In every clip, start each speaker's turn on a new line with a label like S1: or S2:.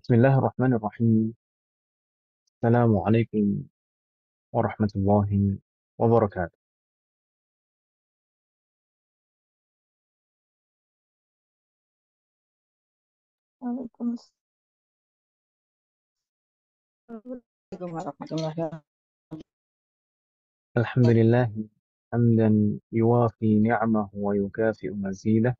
S1: Bismillahirrahmanirrahim. Assalamualaikum warahmatullahi wabarakatuh.
S2: Waalaikumsalam warahmatullahi wabarakatuh.
S1: Alhamdulillah, hamdan yuwafi ni'amahu wa yukafi'u mazidah.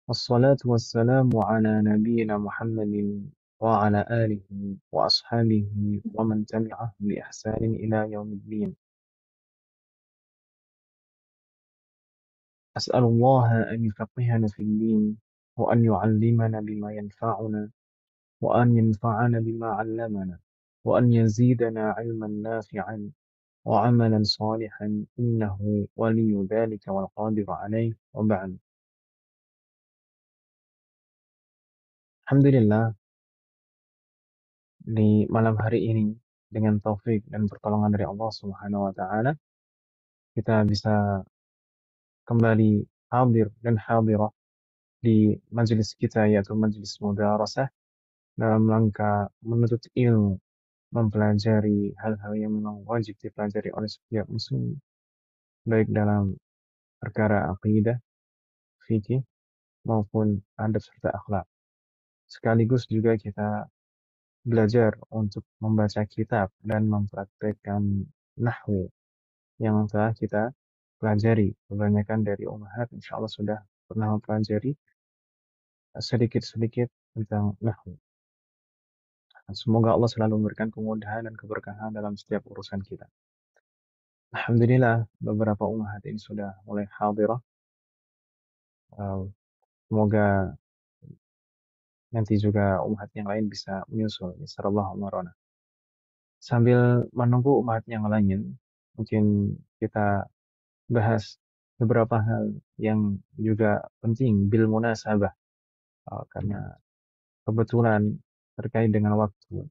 S1: Wassalatu wassalamu ala nabiyyina Muhammadin wa ala alihi wa ashabihi wa man tabi'ahum bi ihsanin ila yaumiddin. As'alullaha an yufaqqihana fid din wa an yu'allimana bima yanfa'una وأن ينفعنا بما علمنا وأن يزيدنا علما نافعا وعملا صالحا إنه ولي ذلك والقادر عليه وبعد. Alhamdulillah, di malam hari ini dengan taufik dan pertolongan dari Allah Subhanahu wa taala kita bisa kembali hadir dan hadirah di majelis kita, yaitu majelis mudarasah, dalam rangka menuntut ilmu, mempelajari hal-hal yang memang wajib dipelajari oleh setiap muslim, baik dalam perkara akidah, fikih, maupun adab serta akhlak. Sekaligus juga kita belajar untuk membaca kitab dan mempraktekkan nahwu yang telah kita pelajari. Kebanyakan dari ummahat insya Allah sudah pernah mempelajari sedikit-sedikit tentang nahwu. Semoga Allah selalu memberikan kemudahan dan keberkahan dalam setiap urusan kita. Alhamdulillah, beberapa ummahat ini sudah mulai hadirah. Semoga nanti juga ummahat yang lain bisa menyusul. Insyaallah amarona. Sambil menunggu umat yang lain, mungkin kita bahas beberapa hal yang juga penting bil munasabah, karena kebetulan terkait dengan waktu.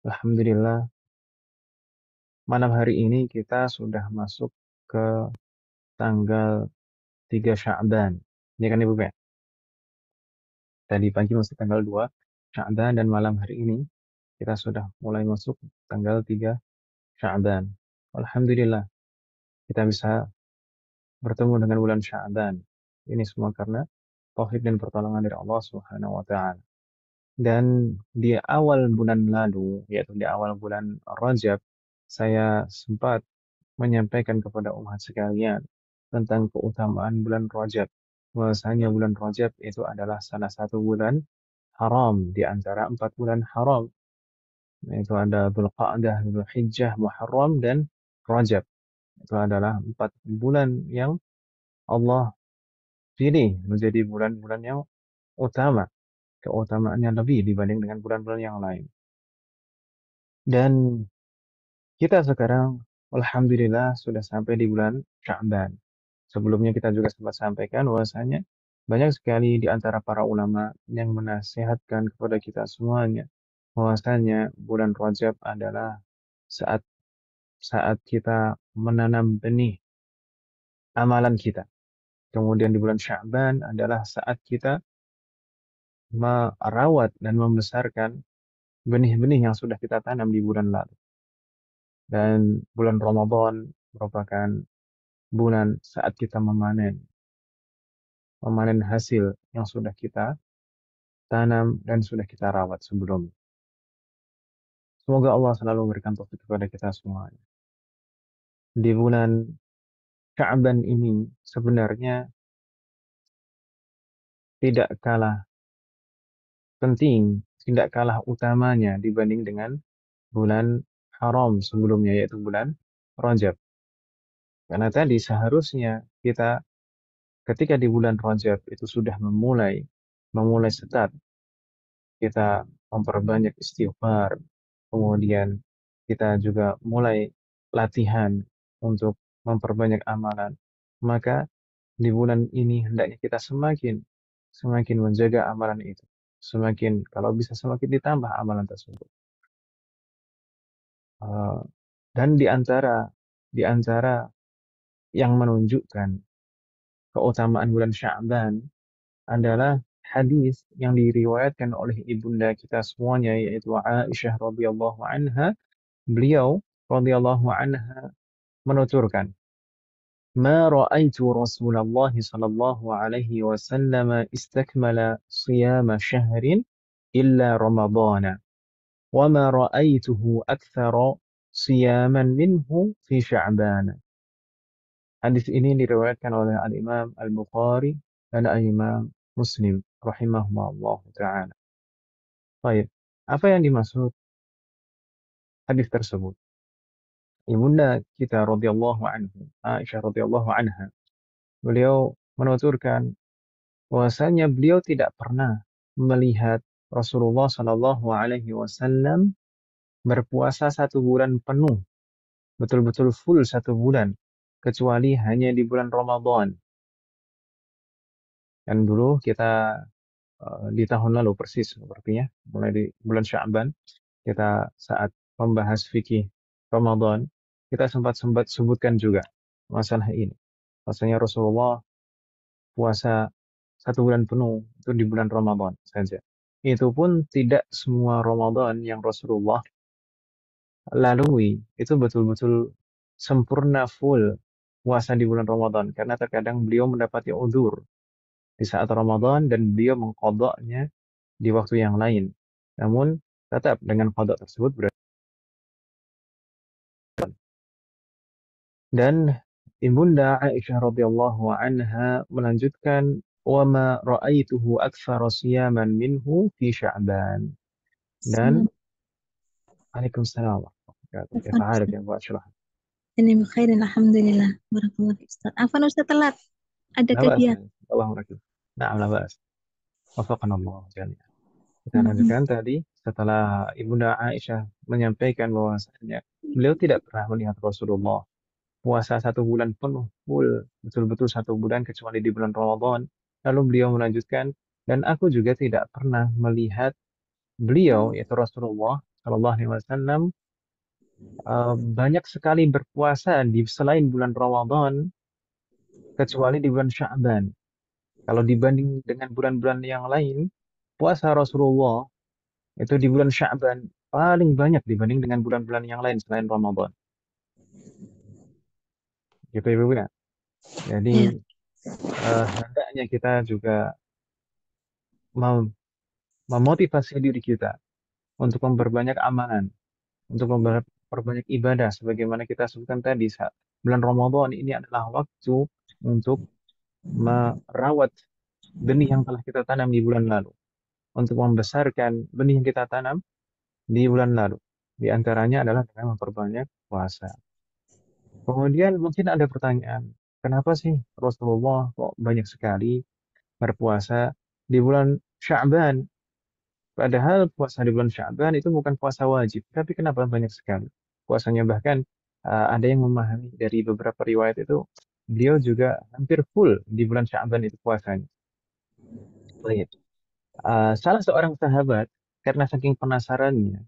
S1: Alhamdulillah, malam hari ini kita sudah masuk ke tanggal 3 Sya'ban. Ya kan Ibu Ben? Tadi pagi masih tanggal 2 Sya'ban dan malam hari ini kita sudah mulai masuk tanggal 3 Sya'ban. Alhamdulillah, kita bisa bertemu dengan bulan Sya'ban. Ini semua karena taufik dan pertolongan dari Allah Subhanahu wa taala. Dan di awal bulan lalu, yaitu di awal bulan Rajab, saya sempat menyampaikan kepada umat sekalian tentang keutamaan bulan Rajab. Bahwasanya bulan Rajab itu adalah salah satu bulan haram di antara 4 bulan haram. Itu ada Dzulqa'dah, Dzulhijjah, Muharram, dan Rajab. Itu adalah 4 bulan yang Allah pilih menjadi bulan-bulan yang utama, keutamaannya lebih dibanding dengan bulan-bulan yang lain. Dan kita sekarang, alhamdulillah, sudah sampai di bulan Sya'ban. Sebelumnya kita juga sempat sampaikan bahwasanya banyak sekali di antara para ulama yang menasihatkan kepada kita semuanya bahwasanya bulan Rajab adalah saat saat kita menanam benih amalan kita. Kemudian di bulan Sya'ban adalah saat kita merawat dan membesarkan benih-benih yang sudah kita tanam di bulan lalu. Dan bulan Ramadan merupakan bulan saat kita memanen hasil yang sudah kita tanam dan sudah kita rawat sebelumnya. Semoga Allah selalu memberikan taufik kepada kita semuanya. Di bulan Sya'ban ini sebenarnya tidak kalah penting, tidak kalah utamanya dibanding dengan bulan haram sebelumnya, yaitu bulan Rajab. Karena tadi seharusnya kita ketika di bulan Rajab itu sudah memulai start, kita memperbanyak istighfar, kemudian kita juga mulai latihan untuk memperbanyak amalan. Maka di bulan ini hendaknya kita semakin menjaga amalan itu. Semakin, kalau bisa semakin ditambah amalan tersebut. Dan di antara yang menunjukkan keutamaan bulan Sya'ban adalah hadis yang diriwayatkan oleh ibunda kita semuanya yaitu Aisyah radhiyallahu anha. Beliau radhiyallahu anha menuturkan, "Ma ra'aitu Rasulullah sallallahu alaihi wasallam istakmala siyama syahrin illa Ramadana, wa ma ra'aituhu aktsara siyaman minhu fi Sya'ban." Hadis ini diriwayatkan oleh Al-Imam Al-Bukhari dan Al-Imam Muslim rahimahumullah taala. Baik, apa yang dimaksud hadis tersebut? Ibunda kita radhiyallahu anhu, Aisyah radhiyallahu anha, beliau menuturkan bahwasanya beliau tidak pernah melihat Rasulullah Shallallahu Alaihi Wasallam berpuasa 1 bulan penuh, betul-betul full 1 bulan, kecuali hanya di bulan Ramadan. Dan dulu kita di tahun lalu persis sepertinya, mulai di bulan Sya'ban, kita saat membahas fikih Ramadan, kita sempat sebutkan juga masalah ini. Maksudnya Rasulullah puasa 1 bulan penuh itu di bulan Ramadan saja. Itu pun tidak semua Ramadan yang Rasulullah lalui itu betul-betul sempurna full puasa di bulan Ramadan. Karena terkadang beliau mendapati udzur di saat Ramadan dan beliau mengqadanya di waktu yang lain. Namun tetap dengan qada tersebut berarti. Dan Ibunda Aisyah radhiyallahu anha melanjutkan, wa ma ra'aituhu aktsara siyaman minhu fi Sya'ban. Dan
S2: Salam.
S1: Waalaikumsalam warahmatullahi wabarakatuh. Kaifa
S2: Afwan
S1: haluk
S2: Ustaz.
S1: ya Bu Ashraf?
S2: Ini khairin alhamdulillah. Barakallahu fiik, Ustaz. Afwan Ustaz telat. Ada
S1: La ba'sa.
S2: kajian.
S1: Allahu akbar. Na'am, la ba'as. Wafaqanallah jami'an. Kita
S2: Mm-mm.
S1: lanjutkan tadi setelah Ibunda Aisyah menyampaikan bahwasanya beliau tidak pernah melihat Rasulullah puasa 1 bulan penuh full, betul-betul 1 bulan kecuali di bulan Ramadan. Lalu beliau melanjutkan, dan aku juga tidak pernah melihat beliau yaitu Rasulullah Shallallahu Alaihi Wasallam banyak sekali berpuasa di selain bulan Ramadan kecuali di bulan Sya'ban. Kalau dibanding dengan bulan-bulan yang lain, puasa Rasulullah itu di bulan Sya'ban paling banyak dibanding dengan bulan-bulan yang lain selain Ramadan. Gitu Ibu ya. Jadi
S2: Ya.
S1: hendaknya kita juga mem- memotivasi diri kita untuk memperbanyak amalan, untuk memperbanyak ibadah sebagaimana kita sebutkan tadi saat bulan Ramadan ini adalah waktu untuk merawat benih yang telah kita tanam di bulan lalu, untuk membesarkan benih yang kita tanam di bulan lalu. Di antaranya adalah dengan memperbanyak puasa. Kemudian mungkin ada pertanyaan, kenapa sih Rasulullah kok banyak sekali berpuasa di bulan Sya'ban? Padahal puasa di bulan Sya'ban itu bukan puasa wajib, tapi kenapa banyak sekali puasanya? Bahkan ada yang memahami dari beberapa riwayat itu, beliau juga hampir full di bulan Sya'ban itu puasanya. Baik. Salah seorang sahabat, karena saking penasarannya,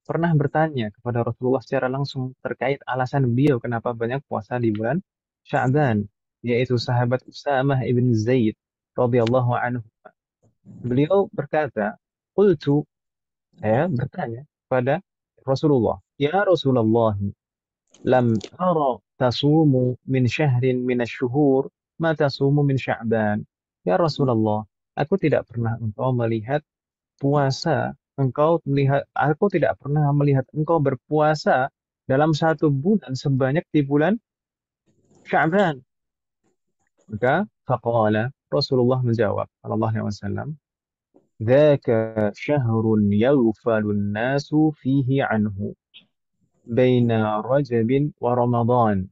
S1: pernah bertanya kepada Rasulullah secara langsung terkait alasan beliau kenapa banyak puasa di bulan Sya'ban, yaitu sahabat Usamah ibn Zaid radhiyallahu anhu. Beliau berkata, "Qultu," saya bertanya kepada Rasulullah, "Ya Rasulullah, lam ara tasumu min syahrin min asyhur ma tasumu min Sya'ban." Ya Rasulullah, aku tidak pernah engkau melihat puasa, aku tidak pernah melihat engkau berpuasa dalam 1 bulan sebanyak di bulan Sya'ban. Maka faqala, Rasulullah menjawab sallallahu alaihi wasallam, "Dzaka syahrun yaghfalun nasu fihi anhu baina Rajabin wa Ramadan,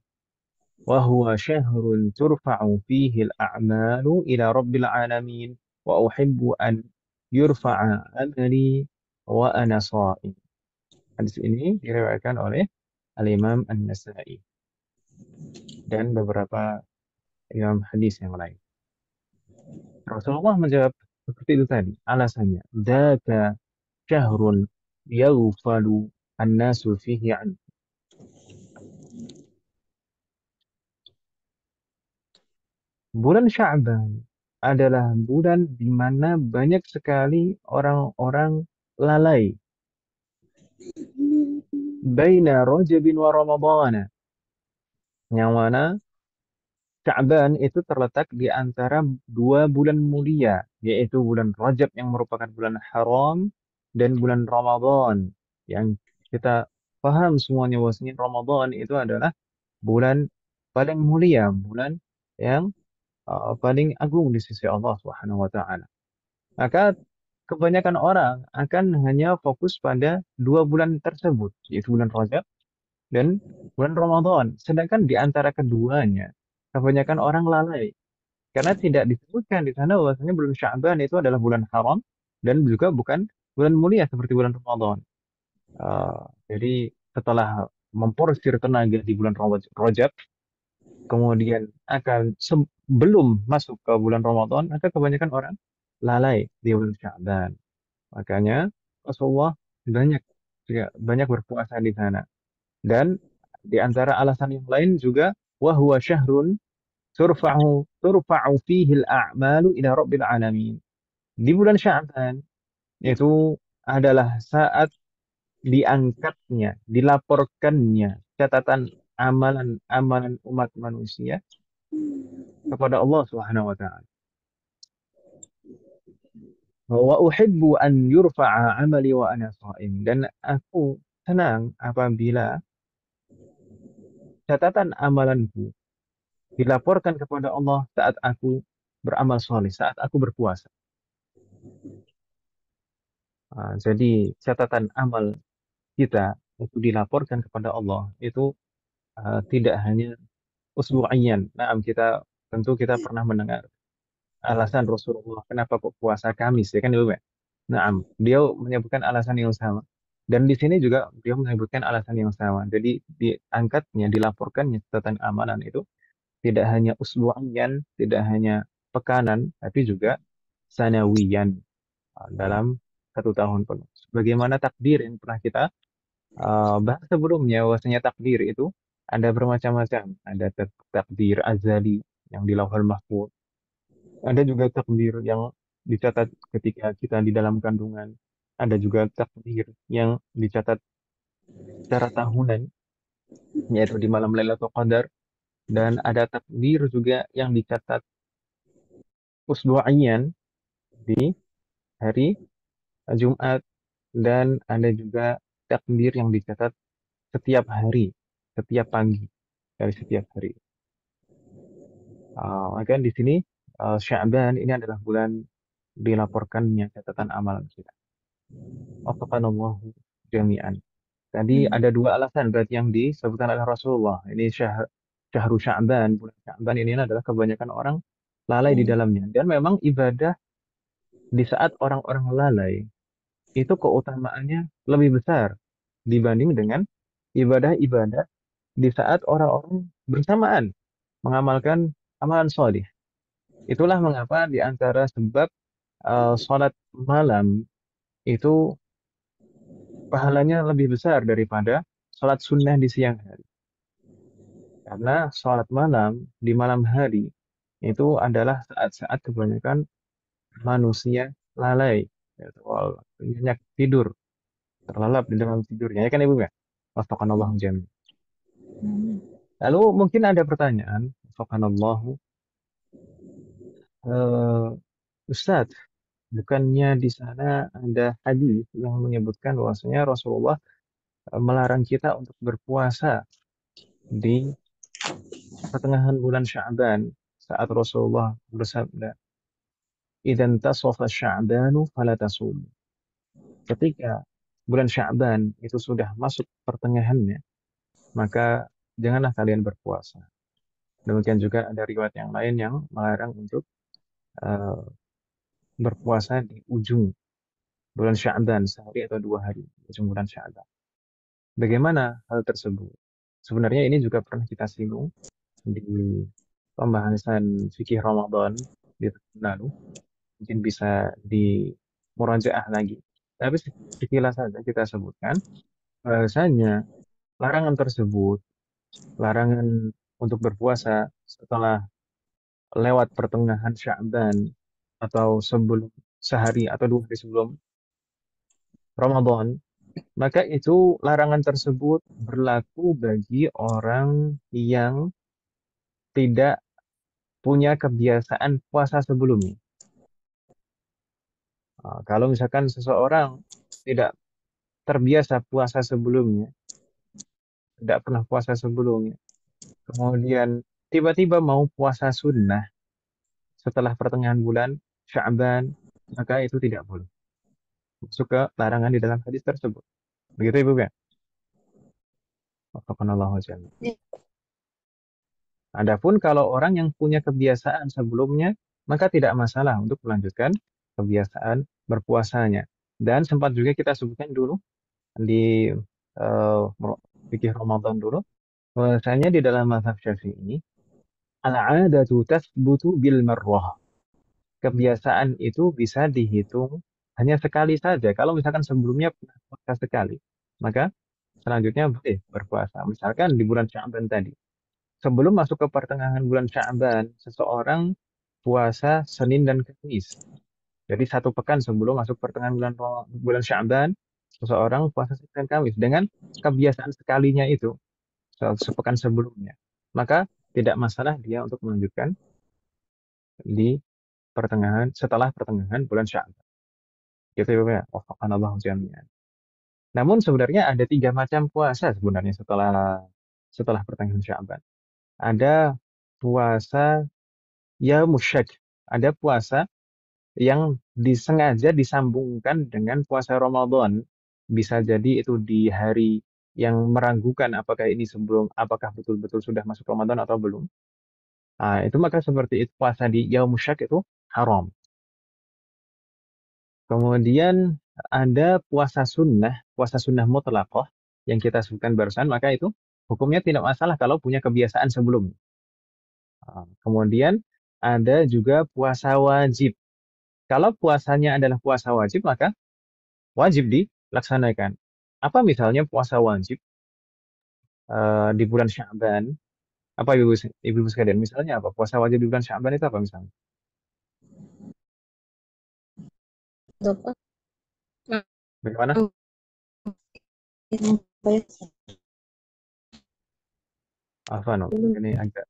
S1: wa huwa syahrun turfa'u fihi al-a'malu ila rabbil alamin, wa uhibbu an yurfa'a amali wa ana sha'im." Hadis ini diriwayatkan oleh Al-Imam An-Nasai dan beberapa imam hadis yang lain. Rasulullah menjawab seperti itu tadi. Alasannya, "Dzaka syahrun yaghfalu an-nasu fihi an." Bulan Sya'ban adalah bulan di mana banyak sekali orang-orang lalai. Baina Rajabin wa Ramadhana. Yang mana Sya'ban itu terletak di antara dua bulan mulia, yaitu bulan Rajab yang merupakan bulan haram dan bulan Ramadan yang kita paham semuanya bahwasanya Ramadan itu adalah bulan paling mulia, bulan yang paling agung di sisi Allah Subhanahu wa taala. Maka kebanyakan orang akan hanya fokus pada dua bulan tersebut, yaitu bulan Rajab dan bulan Ramadan. Sedangkan di antara keduanya, kebanyakan orang lalai. Karena tidak disebutkan di sana bahwasanya bulan Sya'ban itu adalah bulan haram dan juga bukan bulan mulia seperti bulan Ramadan. Eh, jadi setelah memporsir tenaga di bulan Rajab, kemudian belum masuk ke bulan Ramadan, maka kebanyakan orang lalai di bulan Sya'ban. Makanya Rasulullah banyak banyak berpuasa di sana. Dan di antara alasan yang lain juga wahwa syahrun turfa'u fihi al-a'malu ila rabbil alamin. Di bulan Sya'ban itu adalah saat diangkatnya, dilaporkannya catatan amalan-amalan umat manusia kepada Allah Subhanahu wa taala. Wa uhibbu an yurfa'a amali wa ana sha'im. Dan aku senang apabila catatan amalanku dilaporkan kepada Allah saat aku beramal soleh, saat aku berpuasa. Jadi catatan amal kita itu dilaporkan kepada Allah itu tidak hanya usbu'iyyan. Nah, tentu kita pernah mendengar alasan Rasulullah kenapa kok puasa Kamis ya kan Ibu ya. Nah, beliau menyebutkan alasan yang sama. Dan di sini juga beliau menyebutkan alasan yang sama. Jadi diangkatnya, dilaporkannya catatan amalan itu tidak hanya usbu'iyyan, tidak hanya pekanan, tapi juga sanawiyan dalam satu tahun penuh. Sebagaimana takdir yang pernah kita bahas sebelumnya, bahwasanya takdir itu ada bermacam-macam. Ada takdir azali yang di Lauhul Mahfuz. Ada juga takdir yang dicatat ketika kita di dalam kandungan. Ada juga takdir yang dicatat secara tahunan, yaitu di malam Lailatul Qadar. Dan ada takdir juga yang dicatat usbu'iyyan di hari Jumat. Dan ada juga takdir yang dicatat setiap hari, setiap pagi dari setiap hari. Maka di sini Sya'ban ini adalah bulan dilaporkannya catatan amalan kita. Wafaqanallahu jami'an. Tadi ada dua alasan berarti yang disebutkan oleh Rasulullah. Ini syahru Sya'ban, bulan Sya'ban ini adalah kebanyakan orang lalai di dalamnya. Dan memang ibadah di saat orang-orang lalai itu keutamaannya lebih besar dibanding dengan ibadah-ibadah di saat orang-orang bersamaan mengamalkan amalan soleh. Itulah mengapa di antara sebab sholat malam itu pahalanya lebih besar daripada sholat sunnah di siang hari. Karena sholat malam di malam hari itu adalah saat-saat kebanyakan manusia lalai, yaitu banyak tidur, terlelap di dalam tidurnya. Ya kan Ibu ya? Wafakanallahu jami. Lalu mungkin ada pertanyaan, wafakanallahu, eh Ustadz, bukannya di sana ada hadis yang menyebutkan bahwasanya Rasulullah melarang kita untuk berpuasa di pertengahan bulan Sya'ban saat Rasulullah bersabda, "Idzan tasafa Sya'banu fala tasum." Ketika bulan Sya'ban itu sudah masuk pertengahannya, maka janganlah kalian berpuasa. Demikian juga ada riwayat yang lain yang melarang untuk eh, berpuasa di ujung bulan Sya'ban sehari atau 2 hari ujung bulan Sya'ban. Bagaimana hal tersebut? Sebenarnya ini juga pernah kita singgung di pembahasan fikih Ramadan di tahun lalu. Mungkin bisa di murajaah lagi. Tapi sekilas saja kita sebutkan bahwasanya larangan tersebut, larangan untuk berpuasa setelah lewat pertengahan Sya'ban atau sebelum sehari atau 2 hari sebelum Ramadan, maka itu larangan tersebut berlaku bagi orang yang tidak punya kebiasaan puasa sebelumnya. Kalau misalkan seseorang tidak terbiasa puasa sebelumnya, tidak pernah puasa sebelumnya, kemudian tiba-tiba mau puasa sunnah setelah pertengahan bulan Sya'ban, maka itu tidak boleh. Masuk ke larangan di dalam hadis tersebut. Begitu Ibu kan? Wafaqanallahu jami'an.
S2: Ya.
S1: Adapun kalau orang yang punya kebiasaan sebelumnya, maka tidak masalah untuk melanjutkan kebiasaan berpuasanya. Dan sempat juga kita sebutkan dulu di uh, fikih Ramadan dulu, bahwasanya di dalam mazhab Syafi'i, al-'adatu tathbutu bil marrah. Kebiasaan itu bisa dihitung hanya sekali saja. Kalau misalkan sebelumnya pernah puasa sekali, maka selanjutnya boleh berpuasa. Misalkan di bulan Sya'ban tadi. Sebelum masuk ke pertengahan bulan Sya'ban, seseorang puasa Senin dan Kamis. Jadi 1 pekan sebelum masuk pertengahan bulan Sya'ban, seseorang puasa Senin dan Kamis dengan kebiasaan sekalinya itu sepekan sebelumnya. Maka tidak masalah dia untuk melanjutkan di setelah pertengahan bulan Sya'ban. Gitu ya, Pak ya. Wafaqanallahu jami'an. Namun sebenarnya ada 3 macam puasa sebenarnya setelah pertengahan Sya'ban. Ada puasa musyak. Ada puasa yang disengaja disambungkan dengan puasa Ramadan. Bisa jadi itu di hari yang meragukan apakah betul-betul sudah masuk Ramadan atau belum. Itu maka seperti itu puasa di yaum syak itu haram. Kemudian ada puasa sunnah mutlaqah yang kita sebutkan barusan, maka itu hukumnya tidak masalah kalau punya kebiasaan sebelumnya. Kemudian ada juga puasa wajib. Kalau puasanya adalah puasa wajib, maka wajib dilaksanakan. Apa misalnya puasa wajib di bulan Sya'ban? Apa ibu sekalian? Misalnya apa? Puasa wajib di bulan Sya'ban itu apa misalnya?
S2: Bapak
S1: Bagaimana? Afan, ini agak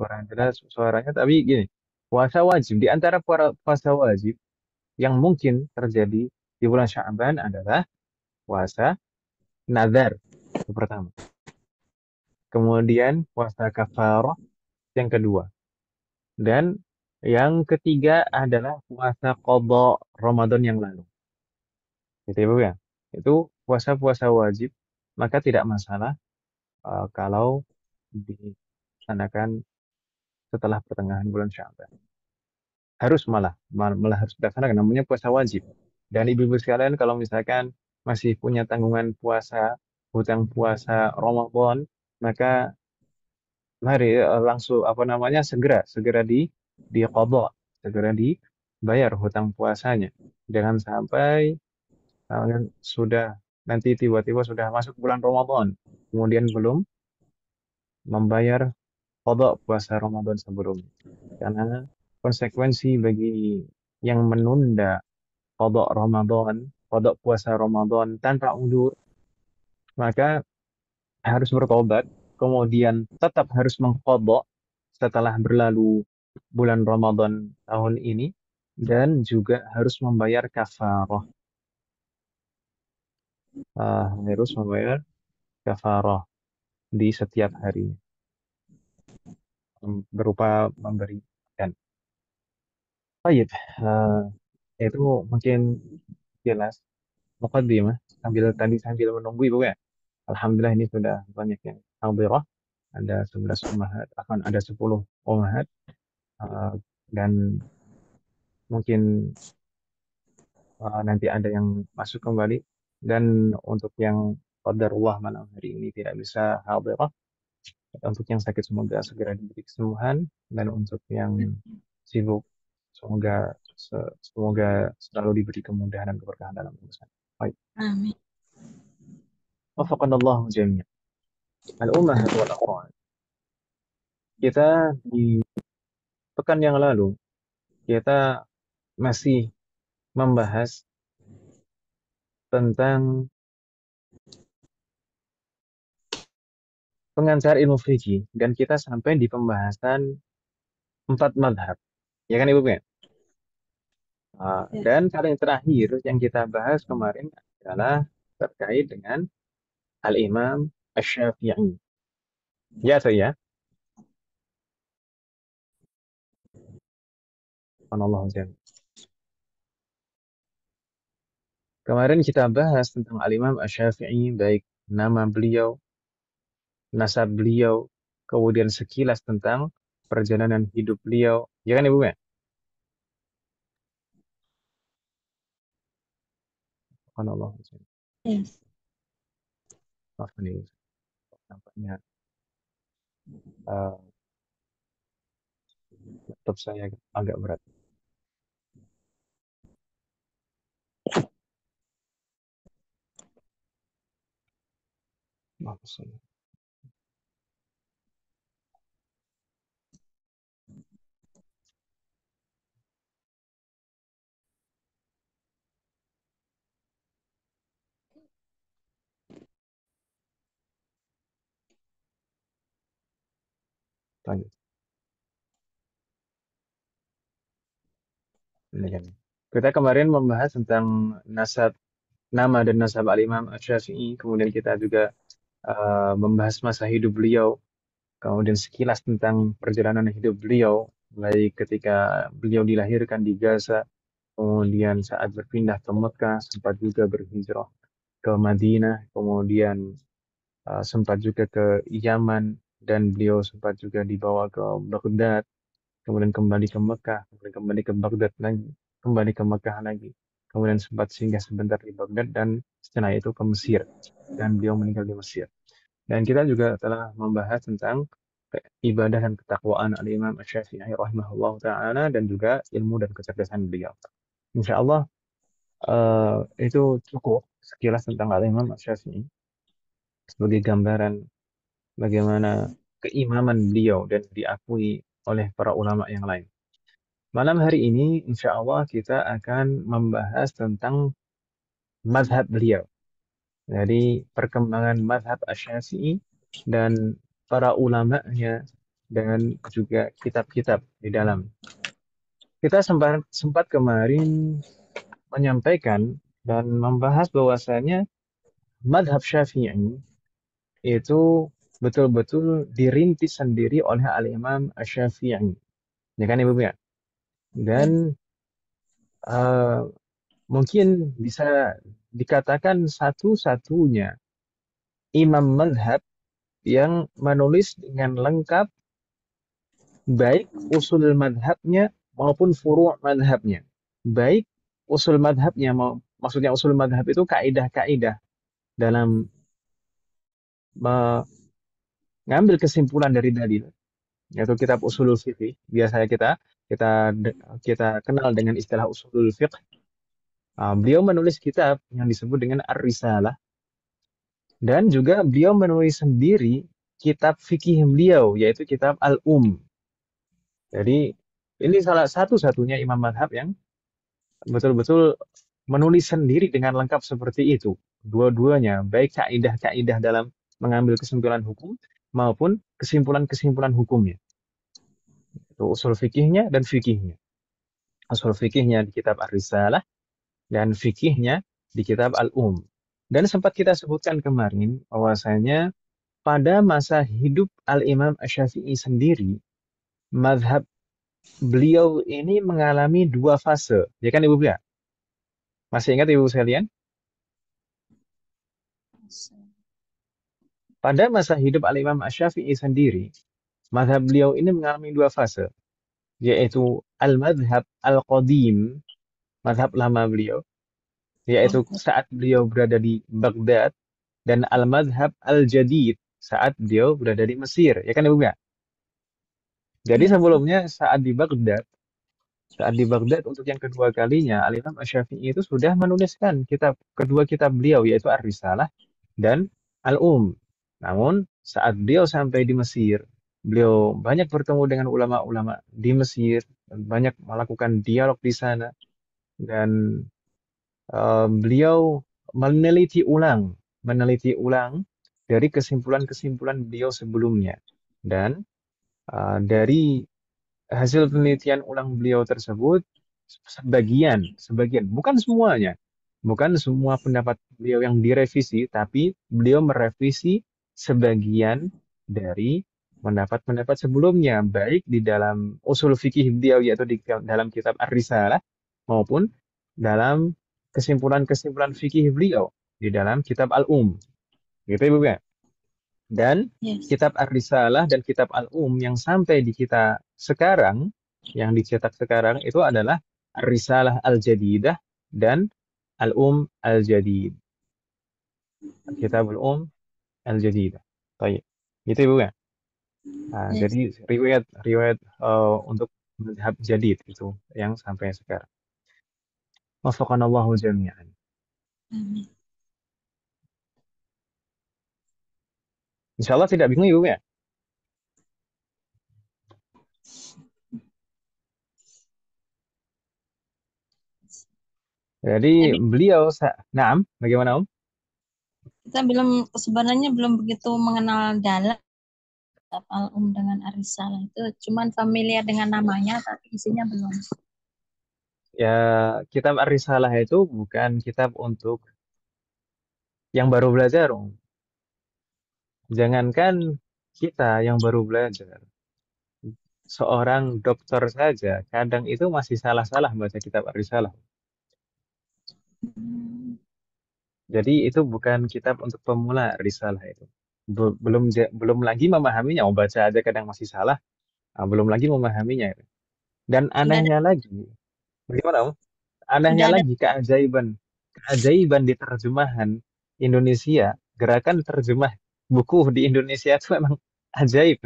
S1: kurang jelas suaranya, tapi gini, puasa wajib, di antara puasa wajib yang mungkin terjadi di bulan Sya'ban adalah puasa nazar, itu pertama. Kemudian puasa kafarah yang kedua. Dan yang ketiga adalah puasa qadha Ramadan yang lalu. Gitu ya, Bu ya. Itu puasa-puasa wajib, maka tidak masalah kalau dilaksanakan setelah pertengahan bulan Sya'ban. Harus malah harus dilaksanakan, namanya puasa wajib. Dan ibu-ibu sekalian, kalau misalkan masih punya tanggungan puasa, hutang puasa Ramadan, maka mari langsung apa namanya segera di qadha, segera dibayar hutang puasanya. Jangan sampai sudah nanti tiba-tiba sudah masuk bulan Ramadan, kemudian belum membayar qadha puasa Ramadan sebelumnya. Karena konsekuensi bagi yang menunda qadha puasa Ramadan tanpa udzur, maka harus bertobat, kemudian tetap harus mengqadha setelah berlalu bulan Ramadan tahun ini, dan juga harus membayar kafarah. Harus membayar kafarah di setiap harinya, berupa memberi dan baik, itu mungkin jelas mukaddimah sambil menunggu Ibu ya. Alhamdulillah ini sudah banyak yang hadirah, ada 11 umahat, akan ada 10 umahat, eh, dan mungkin nanti ada yang masuk kembali, dan untuk yang qadarullah malam hari ini tidak bisa hadirah, untuk yang sakit semoga segera diberi kesembuhan, dan untuk yang sibuk semoga selalu diberi kemudahan dan keberkahan dalam urusan. Baik.
S2: Amin.
S1: Wafaqanallahu jami'an. Al-ummahat wal akhwat. Kita pekan yang lalu kita masih membahas tentang pengantar ilmu fikih dan kita sampai di pembahasan 4 madhab. Ya kan Ibu Ben?
S2: Ya.
S1: Dan paling terakhir yang kita bahas kemarin adalah terkait dengan Al-Imam Asy-Syafi'i. Ya atau ya? Subhanallah. Kemarin kita bahas tentang Al-Imam Asy-Syafi'i, baik nama beliau, nasab beliau, kemudian sekilas tentang perjalanan hidup beliau. Ya kan Ibu Ben? Subhanallah.
S2: Ya.
S1: Maaf nih, nampaknya eh, laptop saya agak berat. Maaf saya. Lanjut. Ini kan. Kita kemarin membahas tentang nasab, nama dan nasab Al-Imam Asy-Syafi'i, kemudian kita juga membahas masa hidup beliau, kemudian sekilas tentang perjalanan hidup beliau, baik ketika beliau dilahirkan di Gaza, kemudian saat berpindah ke Mekah, sempat juga berhijrah ke Madinah, kemudian sempat juga ke Yaman, dan beliau sempat juga dibawa ke Baghdad, kemudian kembali ke Mekah, kemudian kembali ke Baghdad lagi, kembali ke Mekah lagi, kemudian sempat singgah sebentar di Baghdad, dan setelah itu ke Mesir, dan beliau meninggal di Mesir. Dan kita juga telah membahas tentang ibadah dan ketakwaan Al-Imam Asy-Syafi'i rahimahullah ta'ala dan juga ilmu dan kecerdasan beliau. Insya Allah itu cukup sekilas tentang Al-Imam Asy-Syafi'i sebagai gambaran bagaimana keimaman beliau dan diakui oleh para ulama yang lain. Malam hari ini insya Allah kita akan membahas tentang mazhab beliau. Jadi perkembangan mazhab Asy-Syafi'i dan para ulama'nya dan juga kitab-kitab di dalam. Kita sempat kemarin menyampaikan dan membahas bahwasanya mazhab Syafi'i itu betul-betul dirintis sendiri oleh Al-Imam Asy-Syafi'i. Ya kan Ibu ya? Dan
S2: Ya.
S1: eh, mungkin bisa dikatakan satu-satunya imam mazhab yang menulis dengan lengkap baik usul madhabnya maupun furu' madhabnya. Baik usul madhabnya, maksudnya usul madhab itu kaidah-kaidah dalam mengambil kesimpulan dari dalil, yaitu kitab usulul fiqh. Biasanya kita kita kenal dengan istilah usulul fiqh. Beliau menulis kitab yang disebut dengan Ar-Risalah dan juga beliau menulis sendiri kitab fikih beliau, yaitu kitab Al-Um. Jadi ini salah satu-satunya imam madhab yang betul-betul menulis sendiri dengan lengkap seperti itu. Dua-duanya, baik kaidah-kaidah dalam mengambil kesimpulan hukum maupun kesimpulan-kesimpulan hukumnya. Itu usul fikihnya dan fikihnya. Usul fikihnya di kitab Ar-Risalah dan fikihnya di kitab Al-Um. Dan sempat kita sebutkan kemarin bahwasanya pada masa hidup Al-Imam Asy-Syafi'i sendiri, mazhab beliau ini mengalami 2 fase. Ya kan Ibu Bia? Masih ingat Ibu sekalian? Pada masa hidup Al-Imam Asy-Syafi'i sendiri, mazhab beliau ini mengalami 2 fase, yaitu al-madhab al-qadim, mazhab lama beliau, yaitu saat beliau berada di Baghdad, dan al-madhab al-jadid, saat beliau berada di Mesir. Ya kan Ibu ya? Jadi
S2: Ya.
S1: sebelumnya saat di Baghdad untuk yang kedua kalinya, Al-Imam Asy-Syafi'i itu sudah menuliskan kedua kitab beliau, yaitu Ar-Risalah dan Al-Um. Namun saat beliau sampai di Mesir, Beliau banyak bertemu dengan ulama-ulama di Mesir, dan banyak melakukan dialog di sana, dan beliau meneliti ulang dari kesimpulan-kesimpulan beliau sebelumnya. Dan dari hasil penelitian ulang beliau tersebut, sebagian, bukan semuanya, bukan semua pendapat beliau yang direvisi, tapi beliau merevisi sebagian dari pendapat-pendapat sebelumnya, baik di dalam usul fikih beliau, yaitu di dalam kitab Ar-Risalah, maupun dalam kesimpulan-kesimpulan fikih beliau di dalam kitab Gitu Ibu ya. Dan
S2: Yes.
S1: kitab Ar-Risalah dan kitab Al-Um yang sampai di kita sekarang, yang dicetak sekarang itu adalah Ar-Risalah Al-Jadidah dan Al-Um Al-Jadid. Kitab Al-Um Al-Jadidah. Baik. Gitu Ibu ya. Nah,
S2: Yes.
S1: jadi riwayat untuk madhab jadid itu yang sampai sekarang. Wafaqanallahu jami'an.
S2: Amin.
S1: Insya Allah tidak bingung Ibu ya. Jadi
S2: Tapi
S1: beliau, naam, bagaimana Om?
S2: kita sebenarnya belum begitu mengenal dalam Al-Um dengan Arisalah itu, cuman familiar dengan namanya, tapi isinya belum.
S1: Ya, kitab Ar-Risalah itu bukan kitab untuk yang baru belajar, Om. Jangankan kita yang baru belajar, seorang dokter saja kadang itu masih salah-salah baca kitab Ar-Risalah.
S2: Hmm,
S1: Jadi itu bukan kitab untuk pemula Risalah itu. Belum lagi memahaminya, mau baca aja kadang masih salah, belum lagi memahaminya itu. Dan
S2: Sudah ada,
S1: anehnya lagi, bagaimana Om? Anehnya
S2: sudah ada.
S1: lagi keajaiban di terjemahan Indonesia, gerakan terjemah buku di Indonesia itu memang ajaib.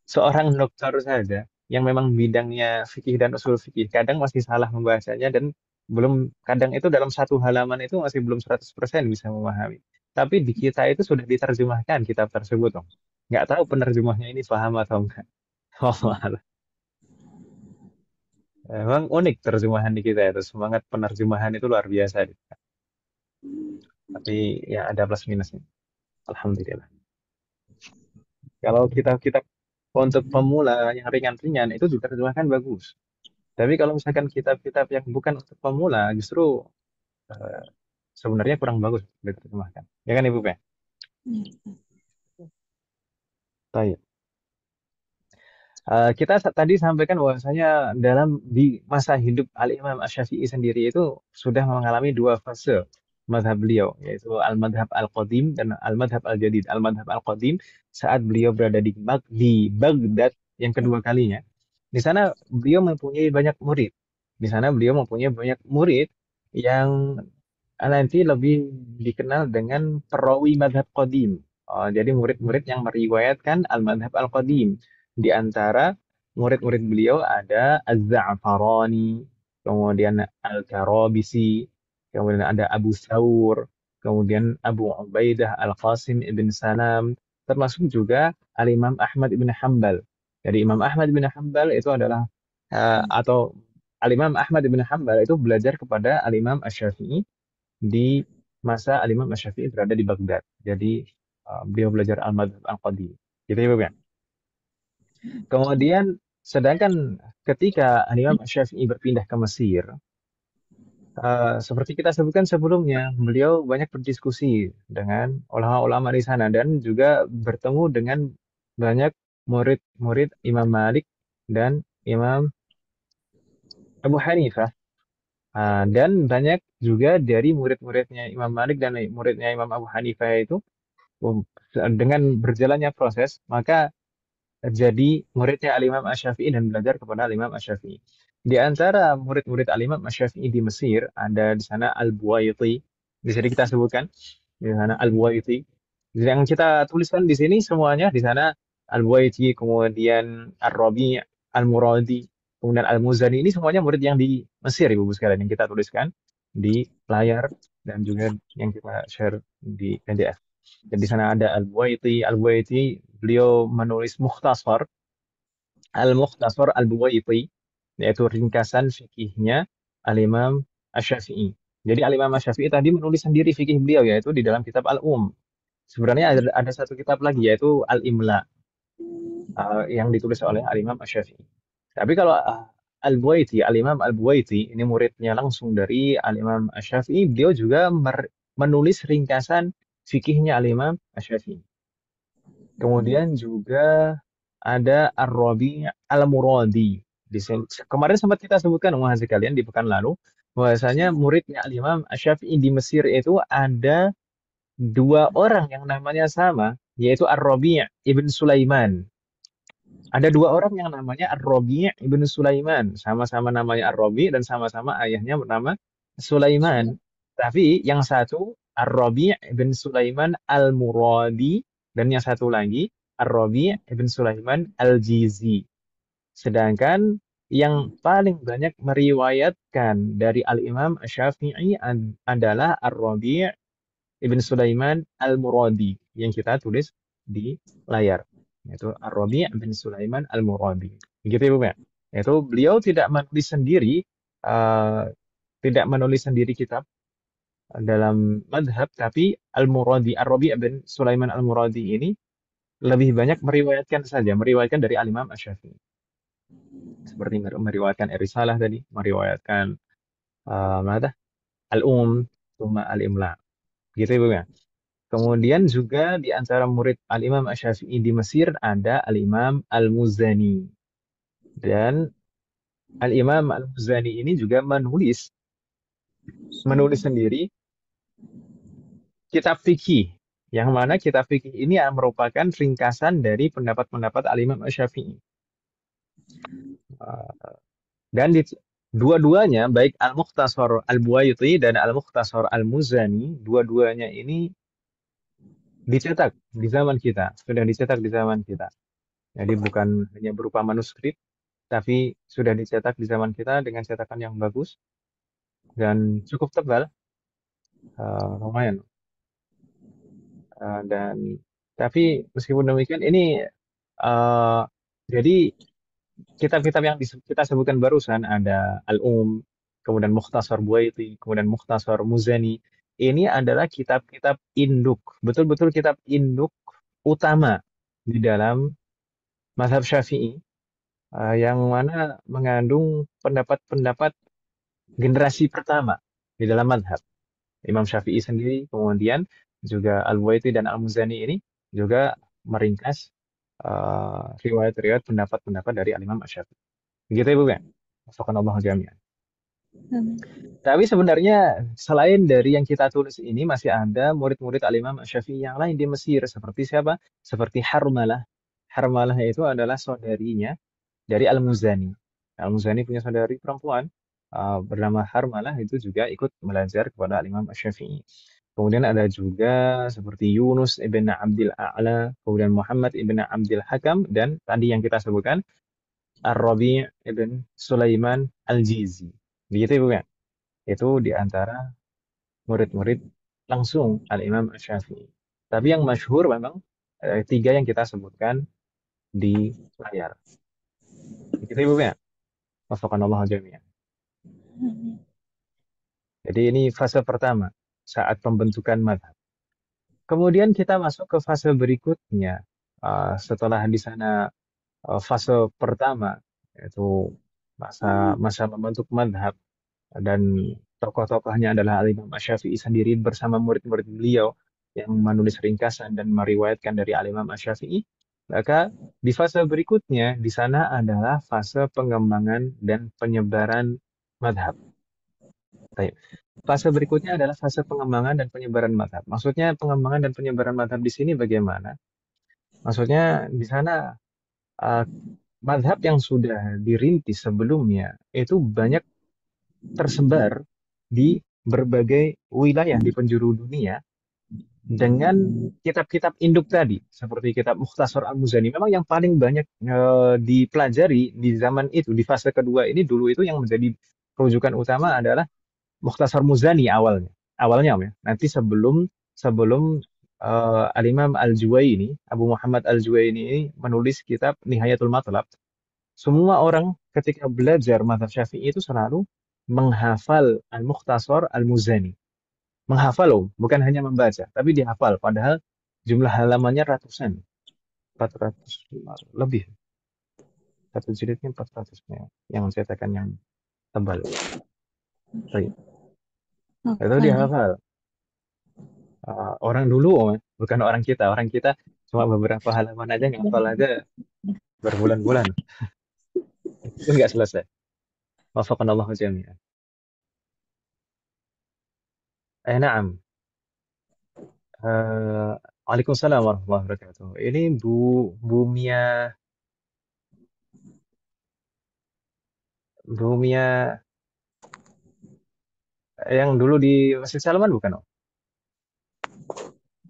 S1: Seorang dokter saja yang memang bidangnya fikih dan usul fikih kadang masih salah membacanya dan belum kadang itu dalam satu halaman itu masih belum 100% bisa memahami. Tapi di kita itu sudah diterjemahkan kitab tersebut, Om. Nggak tahu penerjemahnya ini paham atau enggak.
S2: Ya.
S1: Wallahualam. Emang unik terjemahan di kita itu. Semangat penerjemahan itu luar biasa. Tapi ya ada plus minusnya. Alhamdulillah. Kalau kita untuk pemula yang ringan-ringan itu diterjemahkan bagus. Tapi kalau misalkan kitab-kitab yang bukan untuk pemula justru eh, sebenarnya kurang bagus diterjemahkan. Ya kan Ibu Pe?
S2: Ya.
S1: Baik. Kita tadi sampaikan bahwasanya di masa hidup Al-Imam Asy-Syafi'i sendiri itu sudah mengalami dua fase madhab beliau, yaitu Al-Madhab Al-Qadim dan Al-Madhab Al-Jadid. Al-Madhab Al-Qadim saat beliau berada di Baghdad yang kedua kalinya. Di sana beliau mempunyai banyak murid. Di sana beliau mempunyai banyak murid yang nanti lebih dikenal dengan perawi madhab qadim. Jadi murid-murid yang meriwayatkan al-madhab al-qadim. Di antara murid-murid beliau ada Az-Za'farani, kemudian Al-Karabisi, kemudian ada Abu Thawr, kemudian Abu Ubaidah Al-Qasim ibn Salam, termasuk juga Al-Imam Ahmad ibn Hanbal. Jadi Imam Ahmad ibn Hanbal itu adalah atau Al-Imam Ahmad ibn Hanbal itu belajar kepada Al-Imam Asy-Syafi'i di masa Al-Imam Asy-Syafi'i berada di Baghdad. Jadi beliau belajar Al-Madhhab Al-Qadim. Gitu ya, Bapak ya. Kemudian sedangkan ketika Al-Imam Asy-Syafi'i berpindah ke Mesir, seperti kita sebutkan sebelumnya, beliau banyak berdiskusi dengan ulama-ulama di sana dan juga bertemu dengan banyak murid-murid Imam Malik dan Imam Abu Hanifah. Dan banyak juga dari murid-muridnya Imam Malik dan muridnya Imam Abu Hanifah itu um, dengan berjalannya proses, maka jadi muridnya Al-Imam Asy-Syafi'i dan belajar kepada Al-Imam Asy-Syafi'i. Di antara murid-murid Al-Imam Asy-Syafi'i di Mesir, ada di sana Al-Buwaiti. Di sini kita sebutkan, di sana Al-Buwaiti. Yang kita tuliskan di sini semuanya, di sana Al-Buwaiti, kemudian Ar-Rabi', Al-Muradi, kemudian Al-Muzani. Ini semuanya murid yang di Mesir, Ibu sekalian, yang kita tuliskan di layar dan juga yang kita share di PDF. Dan di sana ada Al-Buwaiti. Al-Buwaiti beliau menulis Mukhtasar, Al-Mukhtasar Al-Buwaiti, yaitu ringkasan fikihnya Al-Imam Asy-Syafi'i. Jadi Al-Imam Asy-Syafi'i tadi menulis sendiri fikih beliau, yaitu di dalam kitab Sebenarnya ada satu kitab lagi, yaitu Al-Imla, yang ditulis oleh Al-Imam Asy-Syafi'i. Tapi kalau Al-Buwaiti, Al-Imam Al-Buwaiti, ini muridnya langsung dari Al-Imam Asy-Syafi'i, beliau juga menulis ringkasan fikihnya Al-Imam Asy-Syafi'i. Kemudian juga ada Ar-Rabi' Al-Muradi. Kemarin sempat kita sebutkan kalian di pekan lalu, bahwasanya muridnya Al-Imam Asy-Syafi'i di Mesir itu ada dua orang yang namanya sama, yaitu Ar-Rabi' Ibn Sulaiman. Ada dua orang yang namanya Ar-Rabi' Ibn Sulaiman. Sama-sama namanya Ar-Rabi' dan sama-sama ayahnya bernama Sulaiman. Tapi yang satu Ar-Rabi' Ibn Sulaiman Al-Muradi dan yang satu lagi Ar-Rabi' Ibn Sulaiman Al-Jizi. Sedangkan yang paling banyak meriwayatkan dari Al-Imam Syafi'i adalah Ar-Rabi' Ibn Sulaiman Al-Muradi yang kita tulis di layar. Yaitu Ar-Rabi' bin Sulaiman Al-Muradi. Begitu ya, Bu ya? Yaitu beliau uh, tidak menulis sendiri kitab dalam madhab, tapi Al-Muradi, Ar-Rabi' bin Sulaiman Al-Muradi ini lebih banyak meriwayatkan dari Al-Imam Asy-Syafi'i. Seperti meriwayatkan Risalah tadi, meriwayatkan Al-Um, Tuma Al-Imla. Gitu ya, Bu ya? Kemudian juga di antara murid Al-Imam Asy-Syafi'i di Mesir ada Al-Imam Al-Muzani. Dan Al-Imam Al-Muzani ini juga menulis sendiri kitab fikih. Yang mana kitab fikih ini merupakan ringkasan dari pendapat-pendapat Al-Imam Asy-Syafi'i. Dan dua-duanya, baik Al-Mukhtasar Al-Buwaiti dan Al-Mukhtasar Al-Muzani, dua-duanya ini dicetak di zaman kita, sudah dicetak di zaman kita. Jadi bukan hanya berupa manuskrip, tapi sudah dicetak di zaman kita dengan cetakan yang bagus dan cukup tebal, lumayan. Dan tapi meskipun demikian ini uh, jadi kitab-kitab yang kita sebutkan barusan ada kemudian Mukhtasar Buaiti, kemudian Mukhtasar Muzani. Ini adalah kitab-kitab induk, betul-betul kitab induk utama di dalam mazhab Syafi'i, yang mana mengandung pendapat-pendapat generasi pertama di dalam madhab. Imam Syafi'i sendiri, kemudian juga Al-Buwaiti dan Al-Muzani ini juga meringkas riwayat-riwayat pendapat-pendapat dari Al-Imam Asy-Syafi'i. Begitu ya, Bu ya? Wafaqqanallahu jami'an. Tapi sebenarnya selain dari yang kita tulis ini masih ada murid-murid Al-Imam Asy-Syafi'i yang lain di Mesir. Seperti siapa? Seperti Harmalah. Harmalah itu adalah saudarinya dari Al-Muzani. Al-Muzani punya saudari perempuan bernama Harmalah, itu juga ikut belajar kepada Al-Imam Asy-Syafi'i. Kemudian ada juga seperti Yunus ibn Abdil A'la, kemudian Muhammad ibn Abdil Hakam, dan tadi yang kita sebutkan Ar-Rabi' ibn Sulaiman Al-Jizi. Begitu ya, Bu ya? Itu di antara murid-murid langsung Al-Imam Asy-Syafi'i. Tapi yang masyhur memang tiga yang kita sebutkan di layar. Begitu ya, Bu ya? Wafaqqanallahu jami'an. Jadi ini fase pertama saat pembentukan madhab. Kemudian kita masuk ke fase berikutnya. Setelah di sana fase pertama, yaitu masa membentuk madhab, dan tokoh-tokohnya adalah Al-Imam Asy-Syafi'i sendiri bersama murid-murid beliau yang menulis ringkasan dan meriwayatkan dari Al-Imam Asy-Syafi'i. Maka di fase berikutnya, di sana adalah fase pengembangan dan penyebaran madhab. Baik. Fase berikutnya adalah fase pengembangan dan penyebaran madhab. Maksudnya pengembangan dan penyebaran madhab di sini bagaimana? Maksudnya di sana uh, madhab yang sudah dirintis sebelumnya itu banyak tersebar di berbagai wilayah di penjuru dunia dengan kitab-kitab induk tadi, seperti kitab Mukhtasar Al-Muzani. Memang yang paling banyak dipelajari di zaman itu, di fase kedua ini dulu itu yang menjadi rujukan utama adalah Mukhtasar Muzani awalnya. Awalnya, Om, ya. Nanti sebelum sebelum Al-Imam Al-Juwaini, Abu Muhammad Al-Juwaini ini menulis kitab Nihayatul Matlab. Semua orang ketika belajar mazhab Syafi'i itu selalu menghafal Al-Mukhtasar Al-Muzani. Menghafal loh, bukan hanya membaca, tapi dihafal. Padahal jumlah halamannya ratusan, 400 lebih. Satu jilidnya 400 yang cetakan yang tebal. Baik. Itu
S2: Oke.
S1: dihafal. Orang dulu, bukan orang kita. Orang kita cuma beberapa halaman aja ngapal aja berbulan-bulan. Itu nggak selesai. Wafaqanallahu jami'an. Na'am. Eh, Waalaikumsalam warahmatullahi wabarakatuh. Ini Bu Mia yang dulu di Masjid Salman bukan? Oh,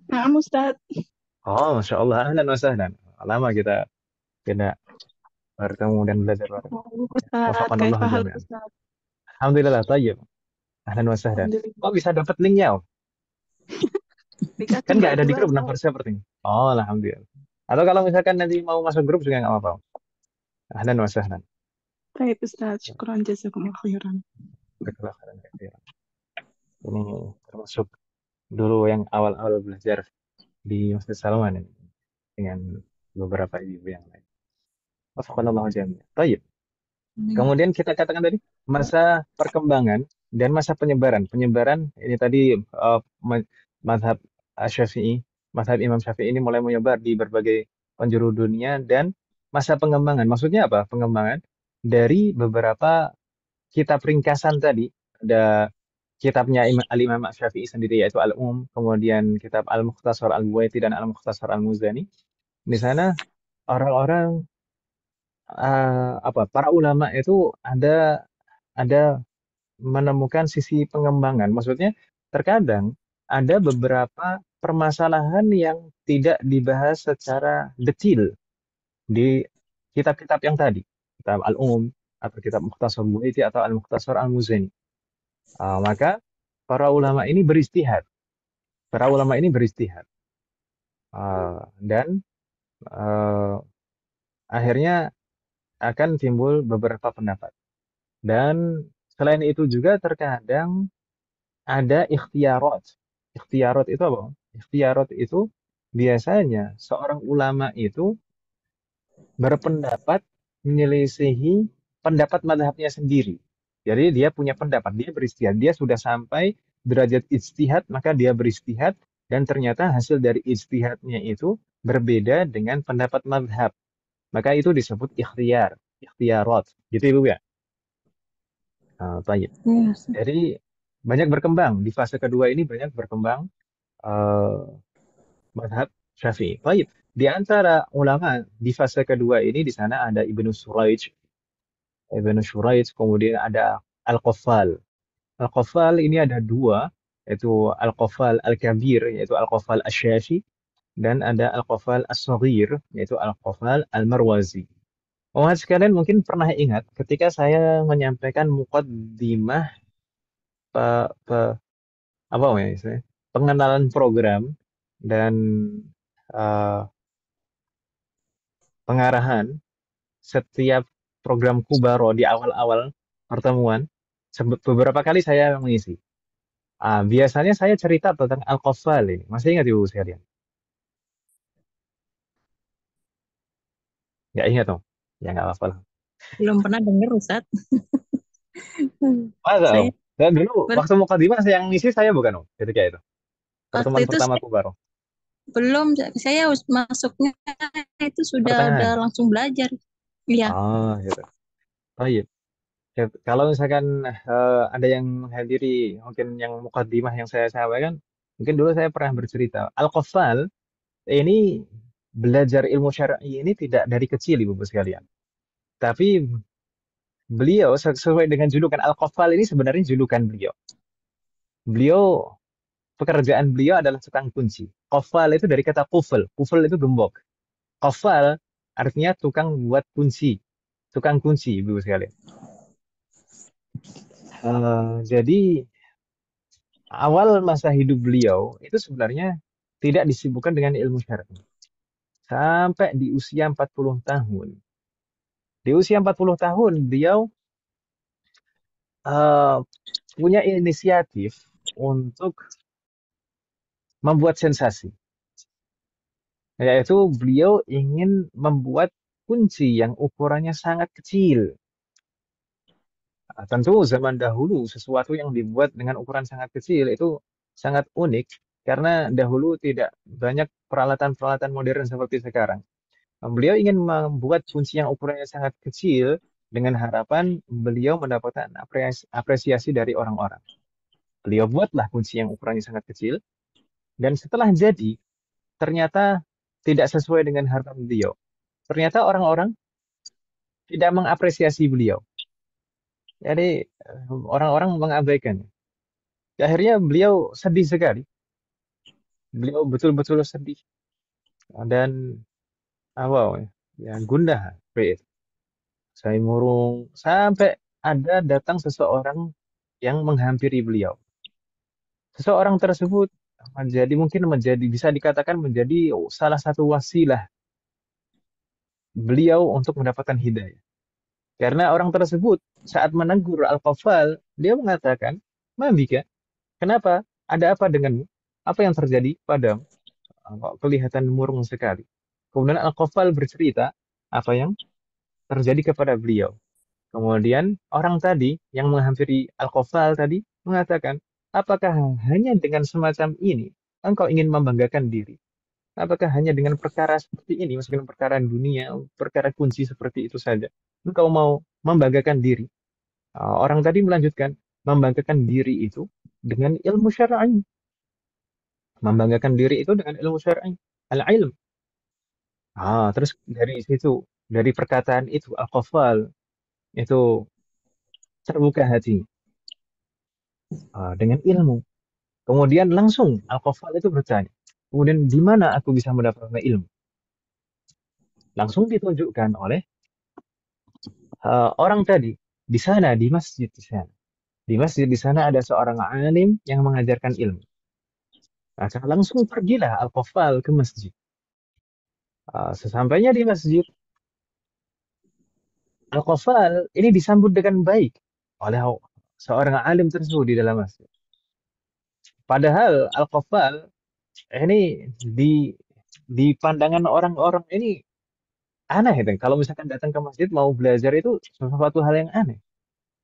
S3: Nah, Ustadz.
S1: oh Masya Allah. Ahlan wa sahlan. Lama kita tidak bertemu dan belajar bareng.
S3: Ustadz, kayak
S1: Wafaqanallahu
S3: hal
S1: jami'an.
S3: Ustadz.
S1: Alhamdulillah, tayyib. Ahlan wa sahlan. Kok
S3: Alhamdulillah.
S1: bisa dapat linknya? Oh? Kan
S3: Dikasih
S1: nggak
S3: Mbak
S1: ada di
S3: dua,
S1: grup nomor
S3: Ustadz.
S1: seperti ini. Oh, alhamdulillah. Atau kalau misalkan nanti mau masuk grup juga nggak apa-apa. Ahlan wa sahlan.
S3: Baik, Ustadz. Syukuran jazakumullah khairan.
S1: Jazakallah khairan katsiran. Ini termasuk dulu yang awal-awal belajar di Masjid Salman ini dengan beberapa ibu yang lain. Wafaqanallahu jami'an. Baik. Kemudian kita katakan tadi masa perkembangan dan masa penyebaran. Penyebaran ini tadi mazhab Syafi'i, mazhab Imam Syafi'i ini mulai menyebar di berbagai penjuru dunia dan masa pengembangan. Maksudnya apa? Pengembangan dari beberapa kitab ringkasan tadi. Ada kitabnya Al-Imam Syafi'i sendiri yaitu kemudian kitab Al-Mukhtasar Al-Buwaiti dan Al-Mukhtasar Al-Muzani. Di sana orang-orang para ulama itu ada menemukan sisi pengembangan. Maksudnya terkadang ada beberapa permasalahan yang tidak dibahas secara detil di kitab-kitab yang tadi, kitab atau kitab Mukhtasar Buaiti atau Al-Mukhtasar Al-Muzani. Maka para ulama ini beristihad. Para ulama ini beristihad. Dan uh, akhirnya akan timbul beberapa pendapat. Dan selain itu juga terkadang ada ikhtiarat. Ikhtiarat itu apa? Ikhtiarat itu biasanya seorang ulama itu berpendapat menyelisihi pendapat madhabnya sendiri. Jadi dia punya pendapat, dia beristihad. Dia sudah sampai derajat ijtihad, maka dia beristihad dan ternyata hasil dari ijtihadnya itu berbeda dengan pendapat madhab. Maka itu disebut ikhtiarat. Gitu Ibu ya? Baik.
S2: Yes.
S1: Jadi banyak berkembang di fase kedua ini banyak berkembang eh, mazhab Syafi'i. Baik. Di antara ulama di fase kedua ini di sana ada Ibnu Shuraij, kemudian ada Al-Qaffal. Al-Qaffal ini ada dua, yaitu Al-Qaffal Al-Kabir, yaitu Al-Qaffal Asy-Syafi, dan ada Al-Qaffal As-Saghir, yaitu Al-Qaffal Al-Marwazi. Umat sekalian mungkin pernah ingat ketika saya menyampaikan muqaddimah pe- pe- apa namanya istilahnya, pengenalan program dan eh, pengarahan setiap program Kubaro di awal-awal pertemuan. Beberapa kali saya mengisi. Biasanya saya cerita tentang Al-Qaffal ini. Masih ingat Ibu sekalian? Nggak ingat dong? Ya nggak apa-apa lah.
S2: Belum pernah dengar Ustaz.
S1: Masa
S2: Saya
S1: Om? Dan dulu waktu Mukadimah saya yang ngisi saya bukan Om ketika itu.
S2: waktu
S1: Pertemuan
S2: itu
S1: pertama
S2: saya
S1: Kubaro.
S2: belum, saya masuknya itu udah
S1: Pertengahan.
S2: langsung belajar. Iya,
S1: Gitu. Baik. Ya, kalau misalkan ada yang menghadiri mungkin yang mukadimah yang saya sampaikan, mungkin dulu saya pernah bercerita. Al-Qaffal ini belajar ilmu syar'i ini tidak dari kecil Ibu sekalian. Tapi beliau sesuai dengan julukan Al-Qaffal ini sebenarnya julukan beliau. Beliau pekerjaan beliau adalah tukang kunci. Qaffal itu dari kata kufel. Kufel itu gembok. Qaffal artinya tukang buat kunci. Tukang kunci Ibu sekalian. Jadi awal masa hidup beliau itu sebenarnya tidak disibukkan dengan ilmu syar'i. Sampai di usia 40 tahun. Di usia 40 tahun, beliau eh, punya inisiatif untuk membuat sensasi. Yaitu beliau ingin membuat kunci yang ukurannya sangat kecil. Tentu zaman dahulu sesuatu yang dibuat dengan ukuran sangat kecil itu sangat unik karena dahulu tidak banyak peralatan-peralatan modern seperti sekarang. Beliau ingin membuat kunci yang ukurannya sangat kecil dengan harapan beliau mendapatkan apresiasi dari orang-orang. Beliau buatlah kunci yang ukurannya sangat kecil dan setelah jadi ternyata tidak sesuai dengan harapan beliau. Ternyata orang-orang tidak mengapresiasi beliau. Jadi orang-orang mengabaikan. Akhirnya beliau sedih sekali. Beliau betul-betul sedih dan apa ya gundah. Saya murung sampai ada datang seseorang yang menghampiri beliau. Seseorang tersebut mungkin bisa dikatakan menjadi salah satu wasilah beliau untuk mendapatkan hidayah. Karena orang tersebut saat menegur Al-Qaffal, dia mengatakan, "Mabika, kenapa? Ada apa denganmu? Apa yang terjadi padamu? Kok kelihatan murung sekali." Kemudian Al-Qaffal bercerita apa yang terjadi kepada beliau. Kemudian orang tadi yang menghampiri Al-Qaffal tadi mengatakan, apakah hanya dengan semacam ini engkau ingin membanggakan diri? Apakah hanya dengan perkara seperti ini, meskipun perkara dunia, perkara kunci seperti itu saja, engkau mau membanggakan diri? Orang tadi melanjutkan, membanggakan diri itu dengan ilmu syar'i. Membanggakan diri itu dengan ilmu syar'i. Al-ilm. Terus dari situ, dari perkataan itu, Al-Qaffal, itu terbuka hati dengan ilmu. Kemudian langsung Al-Qaffal itu bertanya, kemudian di mana aku bisa mendapatkan ilmu? Langsung ditunjukkan oleh orang tadi di sana, di masjid di sana. Di masjid di sana ada seorang alim yang mengajarkan ilmu. Maka langsung pergilah Al-Qaffal ke masjid. Sesampainya di masjid, Al-Qaffal ini disambut dengan baik oleh seorang alim tersebut di dalam masjid. Padahal Al-Qaffal ini di pandangan orang-orang ini aneh itu. Kalau misalkan datang ke masjid mau belajar itu sesuatu hal yang aneh.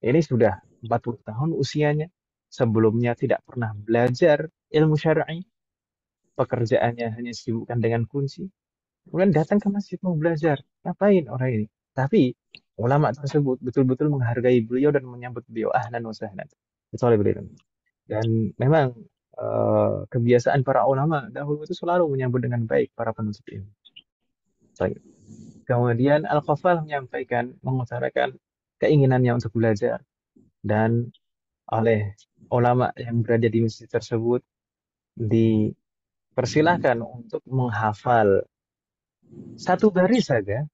S1: Ini sudah 40 tahun usianya. Sebelumnya tidak pernah belajar ilmu syar'i. Pekerjaannya hanya sibukkan dengan kunci. Kemudian datang ke masjid mau belajar. Ngapain orang ini? Tapi ulama tersebut betul-betul menghargai beliau dan menyambut beliau. Ahlan wa sahlan. Betul beliau. Dan memang kebiasaan para ulama dahulu itu selalu menyambut dengan baik para penuntut ilmu. Baik. Kemudian Al-Qaffal mengutarakan keinginannya untuk belajar. Dan oleh ulama yang berada di masjid tersebut dipersilahkan untuk menghafal satu baris saja.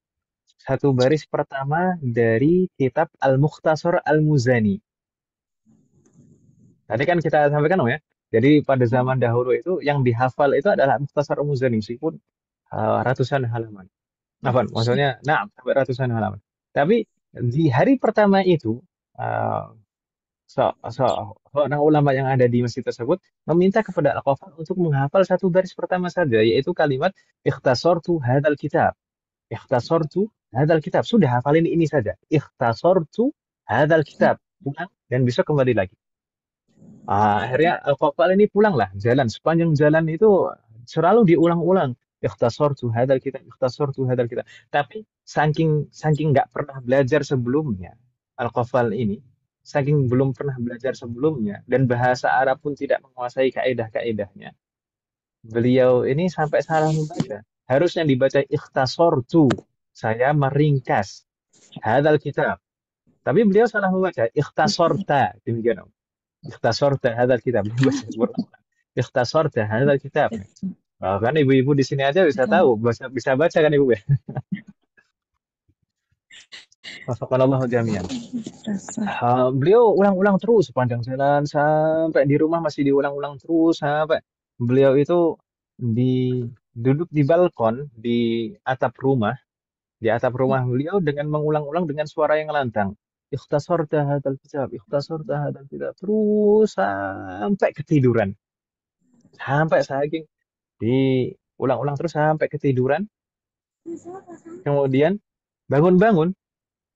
S1: Satu baris pertama dari kitab Al-Mukhtasar Al-Muzani. Tadi kan kita sampaikan ya. Jadi pada zaman dahulu itu yang dihafal itu adalah Mukhtasar Al-Muzani meskipun ratusan halaman. Maksudnya sampai ratusan halaman. Tapi di hari pertama itu seorang ulama yang ada di masjid tersebut meminta kepada Al-Qaffal untuk menghafal satu baris pertama saja, yaitu kalimat ikhtasartu hadzal kitab. Ikhtasartu hadzal kitab. Sudah hafalin ini saja. Ikhtasartu hadzal kitab. Pulang dan besok kembali lagi. Akhirnya Al-Qaffal ini pulanglah jalan. Sepanjang jalan itu selalu diulang-ulang. Ikhtasartu hadzal kitab. Ikhtasartu hadzal kitab. Tapi saking nggak pernah belajar sebelumnya, Al-Qaffal ini saking belum pernah belajar sebelumnya dan bahasa Arab pun tidak menguasai kaidah-kaidahnya. Beliau ini sampai salah membaca. Harusnya dibaca ikhtasartu. Saya meringkas hadzal kitab. Tapi beliau salah membaca ikhtasarta. Demikian. Ikhtasarta hadzal kitab. Ikhtasarta hadzal kitab. Kan ibu-ibu di sini aja bisa tahu, bisa baca kan ibu ya. Wafakanallahu jami'an. Beliau ulang-ulang terus sepanjang jalan sampai di rumah masih diulang-ulang terus sampai beliau itu duduk di balkon di atap rumah beliau dengan mengulang-ulang dengan suara yang lantang. Ikhtasarta hadzal kitab, ikhtasarta hadzal kitab. Terus sampai ketiduran. Sampai saking diulang-ulang terus sampai ketiduran. Kemudian bangun-bangun,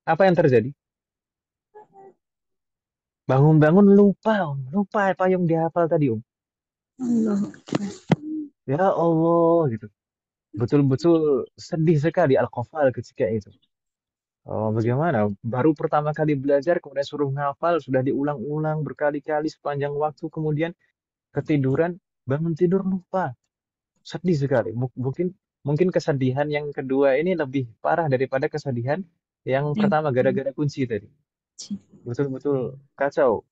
S1: apa yang terjadi? Bangun-bangun lupa, Om. Lupa apa yang dihafal tadi, Om.
S2: Allah.
S1: Ya Allah, gitu. Betul-betul sedih sekali Al-Qafal ketika itu. Oh, bagaimana? Baru pertama kali belajar, kemudian suruh ngafal, sudah diulang-ulang berkali-kali sepanjang waktu, kemudian ketiduran, bangun tidur lupa. Sedih sekali. Mungkin mungkin kesedihan yang kedua ini lebih parah daripada kesedihan yang pertama gara-gara kunci tadi. Betul-betul kacau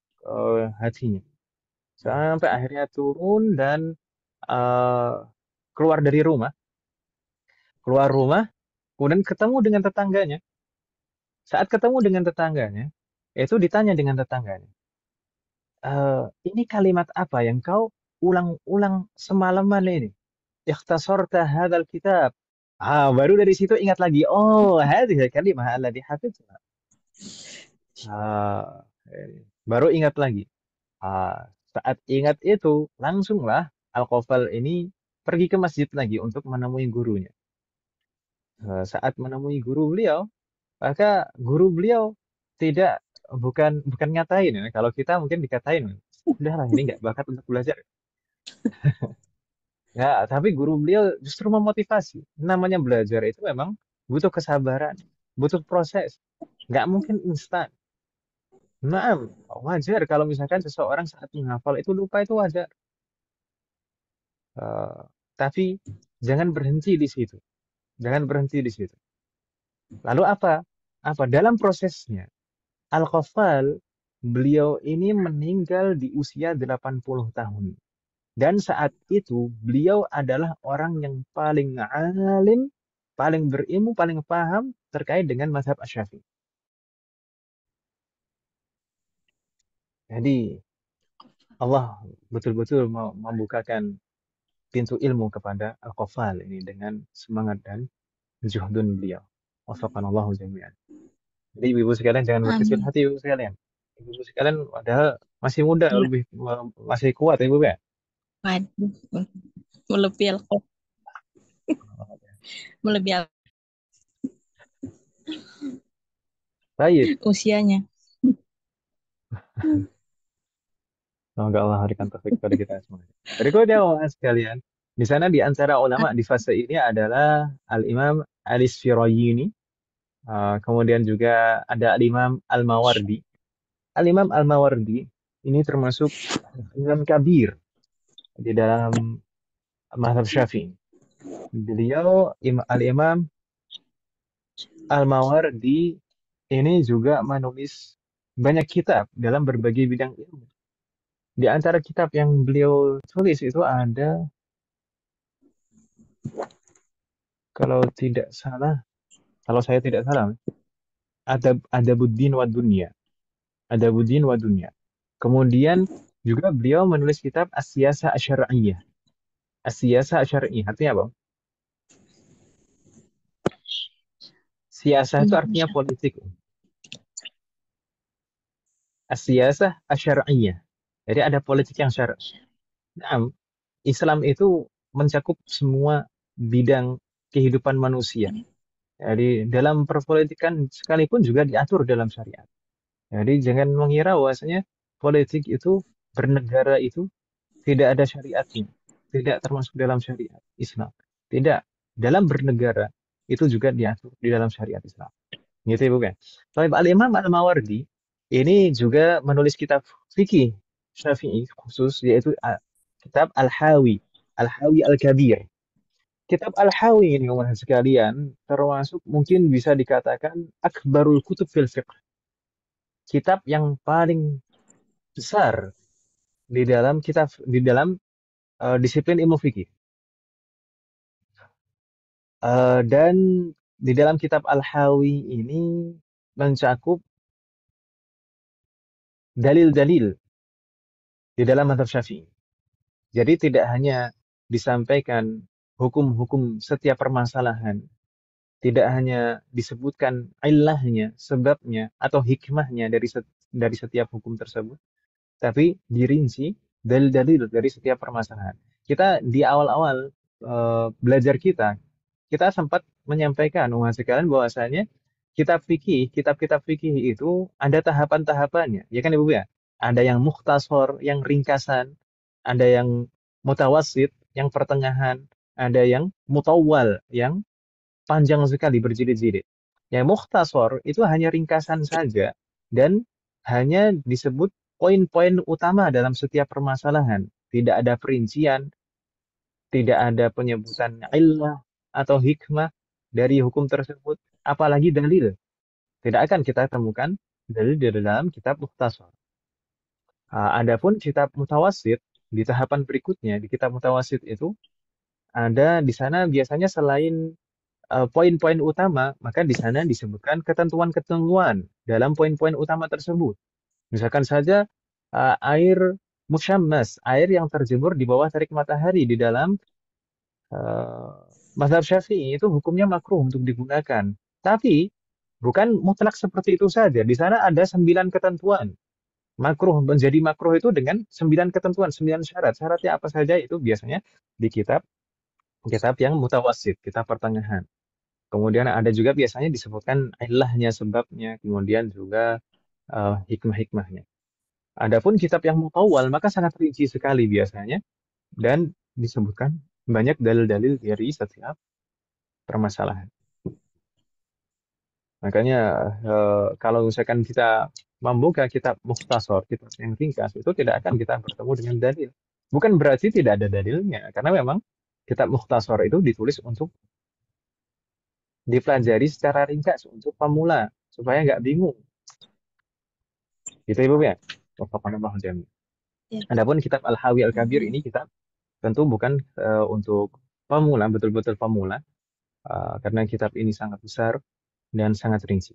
S1: hatinya. Sampai akhirnya turun dan eh, keluar dari rumah. Keluar rumah, kemudian ketemu dengan tetangganya. Saat ketemu dengan tetangganya, itu ditanya dengan tetangganya, ini kalimat apa yang kau ulang-ulang semalaman ini? Ikhtasarta hadzal kitab. Baru dari situ ingat lagi. Oh, hadhihi kalimah allati hafizha. Ah, baru ingat lagi. Saat ingat itu, langsunglah Al-Qafal ini pergi ke masjid lagi untuk menemui gurunya. Saat menemui guru beliau, maka guru beliau tidak bukan ngatain ya. Kalau kita mungkin dikatain, udahlah ini nggak bakat untuk belajar. Ya, tapi guru beliau justru memotivasi. Namanya belajar itu memang butuh kesabaran, butuh proses. Nggak mungkin instan. Nah, wajar kalau misalkan seseorang saat menghafal itu lupa itu wajar. Eh, tapi jangan berhenti di situ. Jangan berhenti di situ. Lalu apa? Apa dalam prosesnya? Al-Ghaffal, beliau ini meninggal di usia 80 tahun. Dan saat itu beliau adalah orang yang paling alim, paling berilmu, paling paham terkait dengan mazhab Asy-Syafi'i. Jadi Allah betul-betul membukakan pintu ilmu kepada Al-Ghaffal ini dengan semangat dan juhdun beliau. Wafakanallahu jami'an. Jadi ibu sekalian jangan berkecil
S2: Amin.
S1: hati ibu sekalian. Ibu sekalian padahal masih muda,
S2: Iya.
S1: lebih masih kuat ibu ya.
S2: Waduh, melebihi melebihi
S1: Baik.
S2: usianya.
S1: Semoga Allah berikan taufik kepada kita semua. Berikutnya sekalian, di sana di antara ulama di fase ini adalah Al-Imam Al-Isfirayini, kemudian juga ada Al-Imam Al-Mawardi. Al-Imam Al-Mawardi ini termasuk Imam Kabir di dalam mazhab Syafi'i. Beliau Al-Imam Al-Mawardi ini juga menulis banyak kitab dalam berbagai bidang ilmu. Di antara kitab yang beliau tulis itu ada, kalau tidak salah, kalau saya tidak salah, ada Buddin wa Dunya. Ada Buddin wa Dunya. Kemudian juga beliau menulis kitab As-Siyasah Asy-Syar'iyyah. As-Siyasah Asy-Syar'iyyah artinya apa? Siyasah itu artinya politik. As-Siyasah Asy-Syar'iyyah. Jadi ada politik yang syar'i. Nah, Islam itu mencakup semua bidang kehidupan manusia. Jadi dalam perpolitikan sekalipun juga diatur dalam syariat. Jadi jangan mengira bahwasanya politik itu bernegara itu tidak ada syariatnya, tidak termasuk dalam syariat Islam. Tidak, dalam bernegara itu juga diatur di dalam syariat Islam. Gitu ya bukan? Tapi Al-Imam Al-Mawardi ini juga menulis kitab fikih Syafi'i khusus yaitu kitab Al-Hawi, Al-Hawi Al-Kabir. Kitab Al-Hawi ini teman sekalian termasuk mungkin bisa dikatakan akbarul kutub fil fiqh. Kitab yang paling besar di dalam disiplin ilmu fikih. Dan di dalam kitab Al-Hawi ini mencakup dalil-dalil di dalam mazhab Syafi'i. Jadi tidak hanya disampaikan hukum-hukum setiap permasalahan, tidak hanya disebutkan ilahnya, sebabnya, atau hikmahnya dari setiap hukum tersebut, tapi dirinci dalil-dalil dari setiap permasalahan. Kita di awal-awal belajar kita sempat menyampaikan umat sekalian bahwasanya kitab-kitab fikih itu ada tahapan-tahapannya, ya kan Ibu ya? Ada yang mukhtasar, yang ringkasan, ada yang mutawassit, yang pertengahan, ada yang mutawwal, yang panjang sekali berjilid-jilid. Yang mukhtasar itu hanya ringkasan saja dan hanya disebut poin-poin utama dalam setiap permasalahan. Tidak ada perincian, tidak ada penyebutan illah atau hikmah dari hukum tersebut, apalagi dalil. Tidak akan kita temukan dalil di dalam kitab mukhtasar. Adapun kitab mutawassit di tahapan berikutnya, di kitab mutawassit itu ada di sana biasanya selain poin-poin utama, maka di sana disebutkan ketentuan-ketentuan dalam poin-poin utama tersebut. Misalkan saja air musyammas, air yang terjemur di bawah terik matahari di dalam mazhab Syafi'i itu hukumnya makruh untuk digunakan. Tapi bukan mutlak seperti itu saja. Di sana ada 9 ketentuan. Makruh menjadi makruh itu dengan 9 ketentuan, 9 syarat. Syaratnya apa saja itu biasanya di kitab yang mutawassit, kitab pertengahan. Kemudian ada juga biasanya disebutkan ilahnya, sebabnya, kemudian juga hikmah-hikmahnya. Adapun kitab yang mutawwal maka sangat rinci sekali biasanya dan disebutkan banyak dalil-dalil dari setiap permasalahan. Makanya kalau misalkan kita membuka kitab mukhtasar, kitab yang ringkas, itu tidak akan kita bertemu dengan dalil. Bukan berarti tidak ada dalilnya, karena memang kitab mukhtasar itu ditulis untuk dipelajari secara ringkas untuk pemula supaya nggak bingung. Gitu Ibu ya. Wafaqqanallahu jami'an.
S2: Ya.
S1: Adapun kitab Al-Hawi Al-Kabir ini kitab tentu bukan untuk pemula, betul-betul pemula, karena kitab ini sangat besar dan sangat rinci.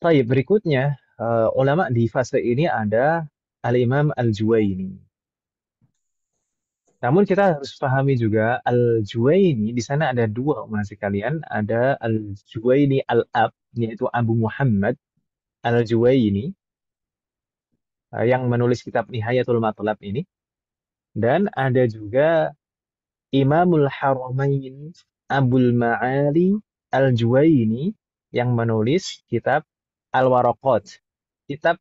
S1: Baik, berikutnya ulama di fase ini ada Al-Imam Al-Juwaini. Namun kita harus pahami juga Al-Juwaini di sana ada dua umat sekalian, ada Al-Juwaini Al-Ab yaitu Abu Muhammad Al-Juwaini yang menulis kitab Nihayatul Matlab ini, dan ada juga Imamul Haramain Abul Ma'ali Al-Juwaini yang menulis kitab Al-Waraqat, kitab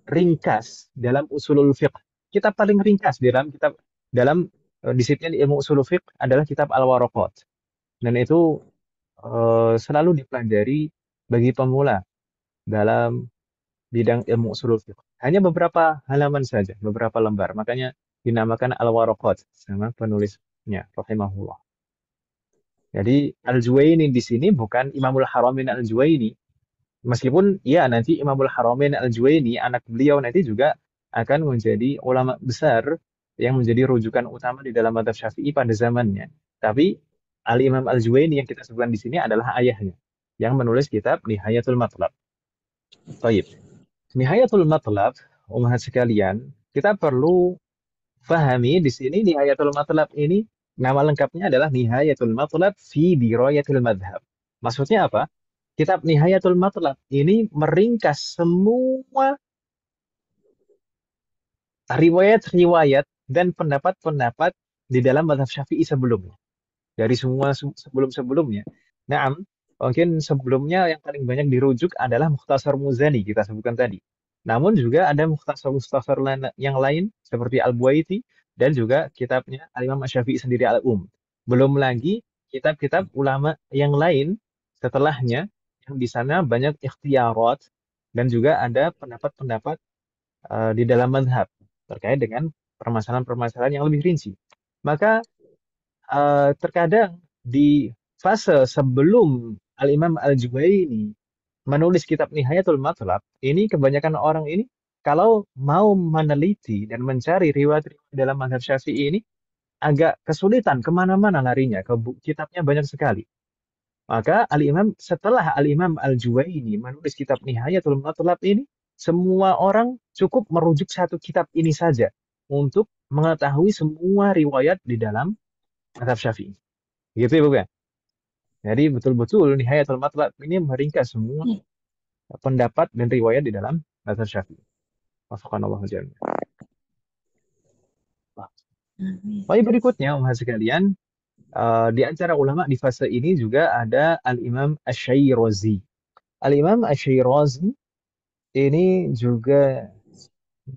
S1: ringkas dalam usulul fiqh. Kitab paling ringkas dalam disiplin ilmu usulul fiqh adalah kitab Al-Waraqat. Dan itu selalu dipelajari bagi pemula dalam bidang ilmu usulul fiqh. Hanya beberapa halaman saja, beberapa lembar. Makanya dinamakan Al-Waraqat sama penulisnya, rahimahullah. Jadi Al-Juwaini di sini bukan Imamul Haramain Al-Juwaini. Meskipun ya nanti Imamul Haramain Al-Juwaini, anak beliau nanti juga akan menjadi ulama besar yang menjadi rujukan utama di dalam mazhab Syafi'i pada zamannya. Tapi Al-Imam Al-Juwaini yang kita sebutkan di sini adalah ayahnya yang menulis kitab Nihayatul Matlab. Baik. Nihayatul Matlab, umat sekalian, kita perlu pahami di sini Nihayatul Matlab ini nama lengkapnya adalah Nihayatul Matlab fi Dirayatil Madhab. Maksudnya apa? Kitab Nihayatul Matlab ini meringkas semua riwayat-riwayat dan pendapat-pendapat di dalam mazhab Syafi'i sebelumnya. Dari semua sebelum-sebelumnya. Nah, mungkin sebelumnya yang paling banyak dirujuk adalah Mukhtasar Muzani kita sebutkan tadi. Namun juga ada mukhtasar-mukhtasar yang lain seperti Al-Buaiti dan juga kitabnya Al-Imam Syafi'i sendiri Al-Um. Belum lagi kitab-kitab ulama yang lain setelahnya yang di sana banyak ikhtiarat dan juga ada pendapat-pendapat di dalam mazhab terkait dengan permasalahan-permasalahan yang lebih rinci. Maka terkadang di fase sebelum Al-Imam Al-Juwaini menulis kitab Nihayatul Matlab, ini kebanyakan orang ini kalau mau meneliti dan mencari riwayat-riwayat dalam mazhab Syafi'i ini agak kesulitan kemana-mana larinya, kitabnya banyak sekali. Maka setelah Al-Imam Al-Juwaini menulis kitab Nihayatul Matlab ini, semua orang cukup merujuk satu kitab ini saja untuk mengetahui semua riwayat di dalam mazhab Syafi'i. Gitu ya, Bu ya. Jadi betul-betul Nihayatul Matlab ini meringkas semua
S2: Iya.
S1: pendapat dan riwayat di dalam mazhab Syafi'i. Wafaqanallahu jami'an.
S2: Amin.
S1: Baik, berikutnya umat sekalian, di antara ulama di fase ini juga ada Al-Imam Asy-Syairazi. Al-Imam Asy-Syairazi ini juga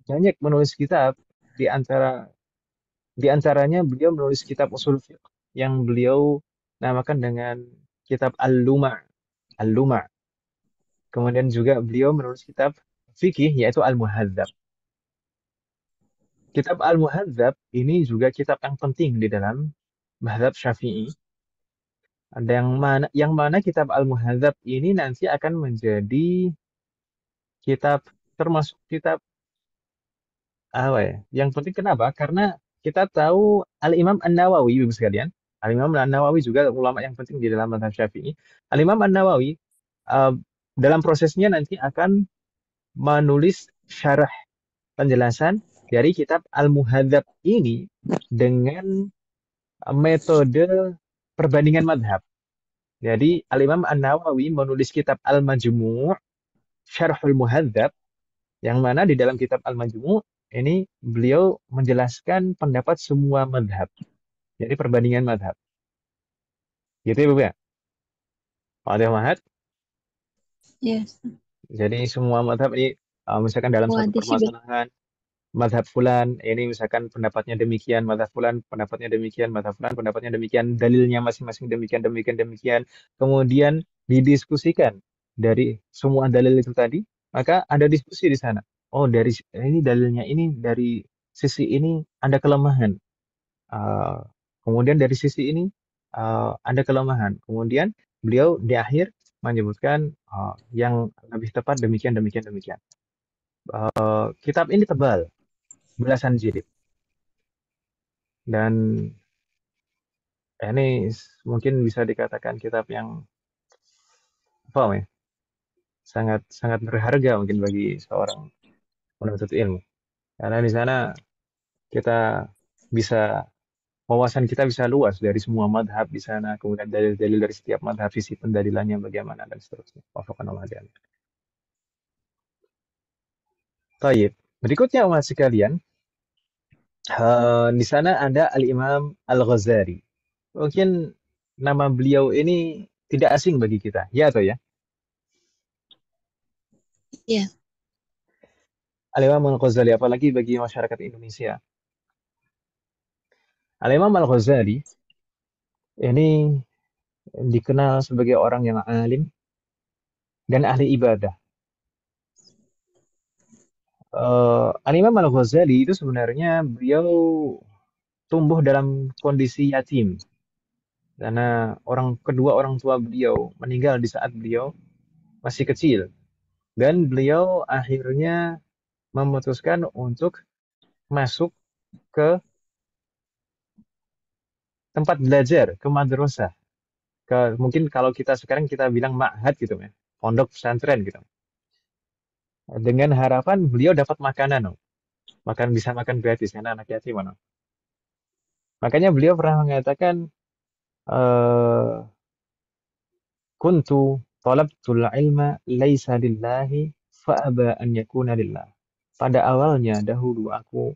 S1: banyak menulis kitab, di antaranya beliau menulis kitab usul fiqh yang beliau namakan dengan kitab Al-Luma'. Al-Luma'. Kemudian juga beliau menulis kitab fikih yaitu Al-Muhadzab. Kitab Al-Muhadzab ini juga kitab yang penting di dalam mazhab Syafi'i. Ada yang mana kitab Al-Muhadzab ini nanti akan menjadi kitab termasuk kitab apa ya? Yang penting kenapa? Karena kita tahu Al-Imam An-Nawawi, Ibu sekalian. Al-Imam An-Nawawi juga ulama yang penting di dalam mazhab Syafi'i. Al-Imam An-Nawawi uh, dalam prosesnya nanti akan menulis syarah penjelasan dari kitab Al-Muhadzab ini dengan metode perbandingan madhab. Jadi Al-Imam An-Nawawi menulis kitab Al-Majmu' Syarhul Muhadzab yang mana di dalam kitab Al-Majmu' ini beliau menjelaskan pendapat semua madhab. Jadi perbandingan madhab. Gitu ya, Bu ya? Ada Mahat?
S2: Yes.
S1: Jadi semua madhab ini misalkan dalam
S2: Wah,
S1: satu
S2: di sini.
S1: permasalahan madhab fulan, ini misalkan pendapatnya demikian, madhab fulan pendapatnya demikian, madhab fulan pendapatnya demikian, dalilnya masing-masing demikian, demikian, demikian. Kemudian didiskusikan dari semua dalil itu tadi, maka ada diskusi di sana. Oh, dari ini dalilnya ini, dari sisi ini ada kelemahan. Kemudian dari sisi ini ada kelemahan. Kemudian beliau di akhir menyebutkan yang lebih tepat demikian, demikian, demikian. Kitab ini tebal, belasan jilid. Dan ini mungkin bisa dikatakan kitab yang apa ya, sangat sangat berharga mungkin bagi seorang penuntut ilmu. Karena di sana kita bisa wawasan kita bisa luas dari semua madhab di sana, kemudian dalil-dalil dari setiap madhab, sisi pendalilannya bagaimana dan seterusnya. Wafaqanallahu a'lam. Baik, berikutnya umat sekalian, di sana ada Al-Imam Al-Ghazali. Mungkin nama beliau ini tidak asing bagi kita, ya atau ya?
S2: Iya.
S1: Al-Imam Al-Ghazali, apalagi bagi masyarakat Indonesia. Al-Imam Al-Ghazali ini dikenal sebagai orang yang alim dan ahli ibadah. Al-Imam Al-Ghazali itu sebenarnya beliau tumbuh dalam kondisi yatim. Karena kedua orang tua beliau meninggal di saat beliau masih kecil. Dan beliau akhirnya memutuskan untuk masuk ke tempat belajar, ke madrasah. Mungkin kalau kita sekarang kita bilang ma'had gitu ya, pondok pesantren gitu. Dengan harapan beliau dapat makanan, bisa makan gratis karena anak yatim. Makanya beliau pernah mengatakan, eh, kuntu talabtul ilma laisa lillahi fa'aba an yakuna lillah. Pada awalnya dahulu aku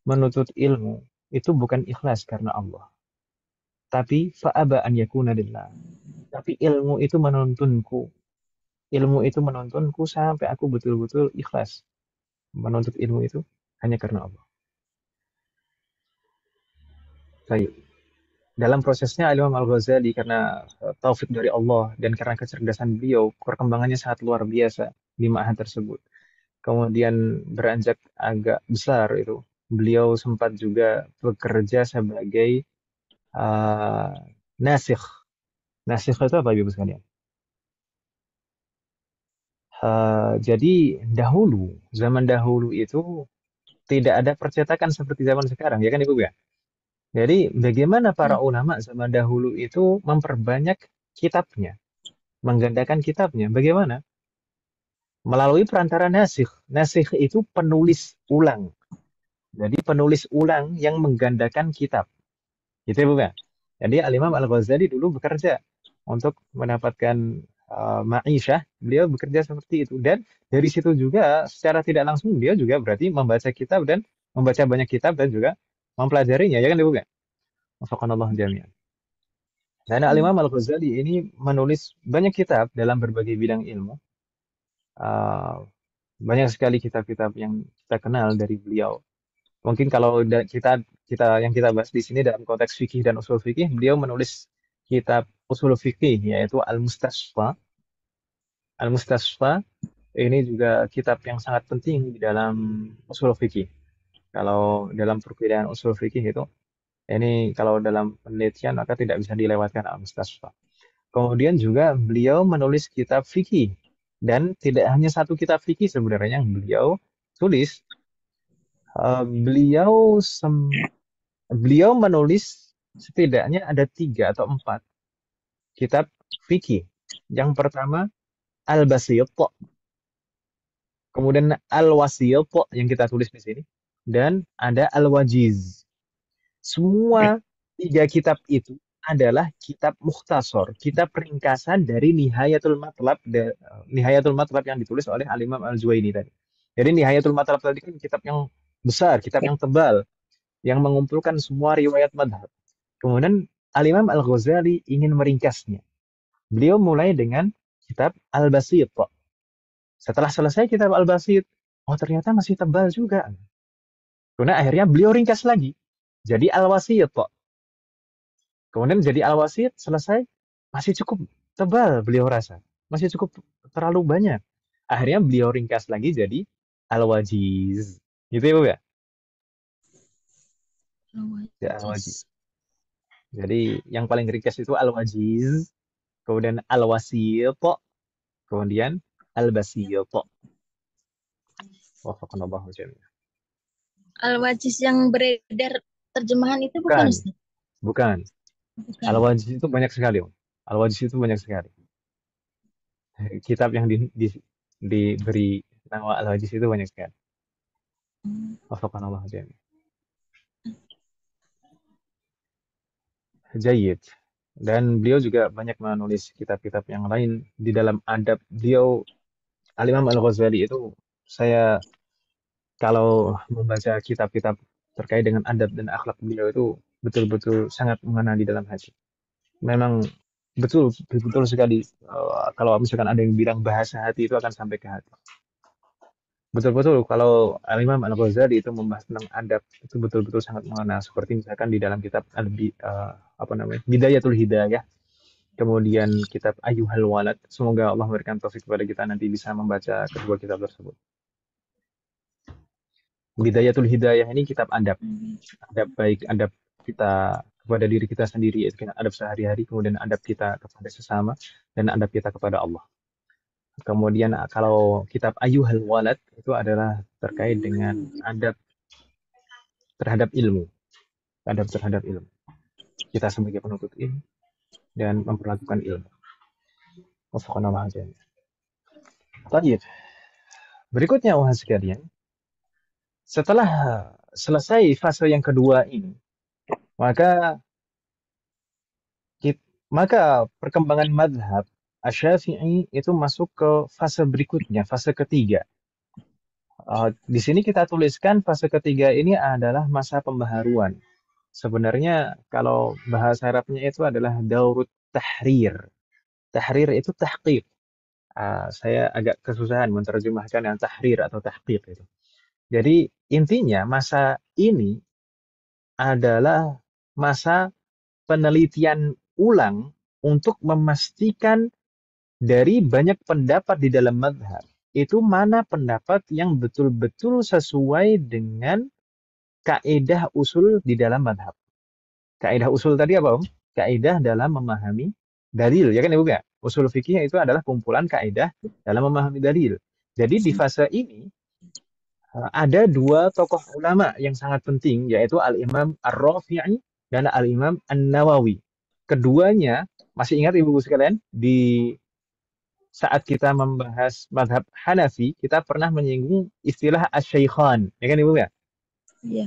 S1: menuntut ilmu itu bukan ikhlas karena Allah, tapi fa'aba an yakuna lillah. Tapi ilmu itu menuntunku. Ilmu itu menuntunku sampai aku betul-betul ikhlas menuntut ilmu itu hanya karena Allah. Baik. Dalam prosesnya Imam Al-Ghazali karena taufik dari Allah dan karena kecerdasan beliau, perkembangannya sangat luar biasa di ma'had tersebut. Kemudian beranjak agak besar itu, beliau sempat juga bekerja sebagai nasikh. Nasikh itu apa Ibu sekalian? Jadi zaman dahulu itu tidak ada percetakan seperti zaman sekarang, ya kan Ibu ya? Jadi bagaimana para ulama zaman dahulu itu memperbanyak kitabnya, menggandakan kitabnya. Bagaimana? Melalui perantara nasikh. Nasikh itu penulis ulang. Jadi penulis ulang yang menggandakan kitab. Gitu ya, bukan? Jadi Al-Imam Al-Ghazali dulu bekerja untuk mendapatkan ma'isyah. Beliau bekerja seperti itu. Dan dari situ juga secara tidak langsung dia juga berarti membaca kitab dan membaca banyak kitab dan juga mempelajarinya. Ya kan, bukan? Wafaqanallahu jami'an. Dan Al-Imam Al-Ghazali ini menulis banyak kitab dalam berbagai bidang ilmu. Uh, banyak sekali kitab-kitab yang kita kenal dari beliau. Mungkin kalau kita yang kita bahas di sini dalam konteks fikih dan usul fikih, beliau menulis kitab usul fikih yaitu Al-Mustasfa. Al-Mustasfa ini juga kitab yang sangat penting di dalam usul fikih. Kalau dalam perbedaan usul fikih itu, ini kalau dalam penelitian maka tidak bisa dilewatkan Al-Mustasfa. Kemudian juga beliau menulis kitab fikih dan tidak hanya satu kitab fikih sebenarnya yang beliau tulis. Beliau menulis setidaknya ada 3 atau 4 kitab fikih. Yang pertama Al-Basit, kemudian Al-Wasit yang kita tulis di sini, dan ada Al-Wajiz. Semua 3 kitab itu adalah kitab mukhtasar, kitab ringkasan dari Nihayatul Matlab, Nihayatul Matlab yang ditulis oleh Al-Imam Al-Juwaini tadi. Jadi Nihayatul Matlab tadi kan kitab yang besar, kitab yang tebal, yang mengumpulkan semua riwayat madhab. Kemudian Al-Imam Al-Ghazali ingin meringkasnya. Beliau mulai dengan kitab Al-Basit. Setelah selesai kitab Al-Basit, oh ternyata masih tebal juga. Kemudian akhirnya beliau ringkas lagi. Jadi Al-Wasit. Kemudian jadi Al-Wasit selesai, masih cukup tebal beliau rasa. Masih cukup terlalu banyak. Akhirnya beliau ringkas lagi jadi Al-Wajiz. Gitu ya, Bu ya? Ya, Al-Wajiz. Jadi yang paling ringkas itu Al-Wajiz, kemudian Al-Wasit, kemudian Al-Basit. Wafaqanallahu jami'an.
S2: Al-Wajiz yang beredar terjemahan itu bukan,
S1: Bukan,
S2: Ustaz?
S1: bukan.
S2: Bukan.
S1: Al-Wajiz itu banyak sekali. Al-Wajiz itu banyak sekali. Kitab yang diberi nama Al-Wajiz itu banyak sekali. Wafaqanallahu jami'an. Jayyid. Dan beliau juga banyak menulis kitab-kitab yang lain di dalam adab. Beliau Al-Imam Al-Ghazali itu, saya kalau membaca kitab-kitab terkait dengan adab dan akhlak beliau itu betul-betul sangat mengena di dalam hati. Memang betul sekali kalau misalkan ada yang bilang bahasa hati itu akan sampai ke hati. Betul-betul kalau Al-Imam Al-Ghazali itu membahas tentang adab itu betul-betul sangat mengena, seperti misalkan di dalam kitab Bidayatul Hidayah, kemudian kitab Ayyuhal Walad. Semoga Allah memberikan taufik kepada kita nanti bisa membaca kedua kitab tersebut. Bidayatul Hidayah ini kitab adab. Adab baik, adab kita kepada diri kita sendiri, yaitu adab sehari-hari, kemudian adab kita kepada sesama, dan adab kita kepada Allah. Kemudian kalau kitab Ayyuhal Walad itu adalah terkait dengan adab terhadap ilmu. Adab terhadap ilmu. Kita sebagai penuntut ilmu dan memperlakukan ilmu. Wafaqanallahu jami'an. Baik. Berikutnya wahai sekalian, setelah selesai fase yang kedua ini, maka perkembangan madhab Asy-Syafi'i itu masuk ke fase berikutnya, fase ketiga. Di sini kita tuliskan fase ketiga ini adalah masa pembaharuan. Sebenarnya kalau bahasa Arabnya itu adalah daurut tahrir. Tahrir itu tahqiq. Saya agak kesusahan menerjemahkan yang tahrir atau tahqiq itu. Jadi intinya masa ini adalah masa penelitian ulang untuk memastikan dari banyak pendapat di dalam madhab, itu mana pendapat yang betul-betul sesuai dengan kaidah usul di dalam madhab. Kaidah usul tadi apa, Om? Kaidah dalam memahami dalil, ya kan Ibu ya? Usul fikih itu adalah kumpulan kaidah dalam memahami dalil. Jadi di fase ini ada 2 tokoh ulama yang sangat penting, yaitu Al-Imam Ar-Rafi'i dan Al-Imam An-Nawawi. Keduanya, masih ingat Ibu sekalian, di saat kita membahas madhab Hanafi, kita pernah menyinggung istilah asy-syaikhan, ya kan Ibu ya?
S2: Iya.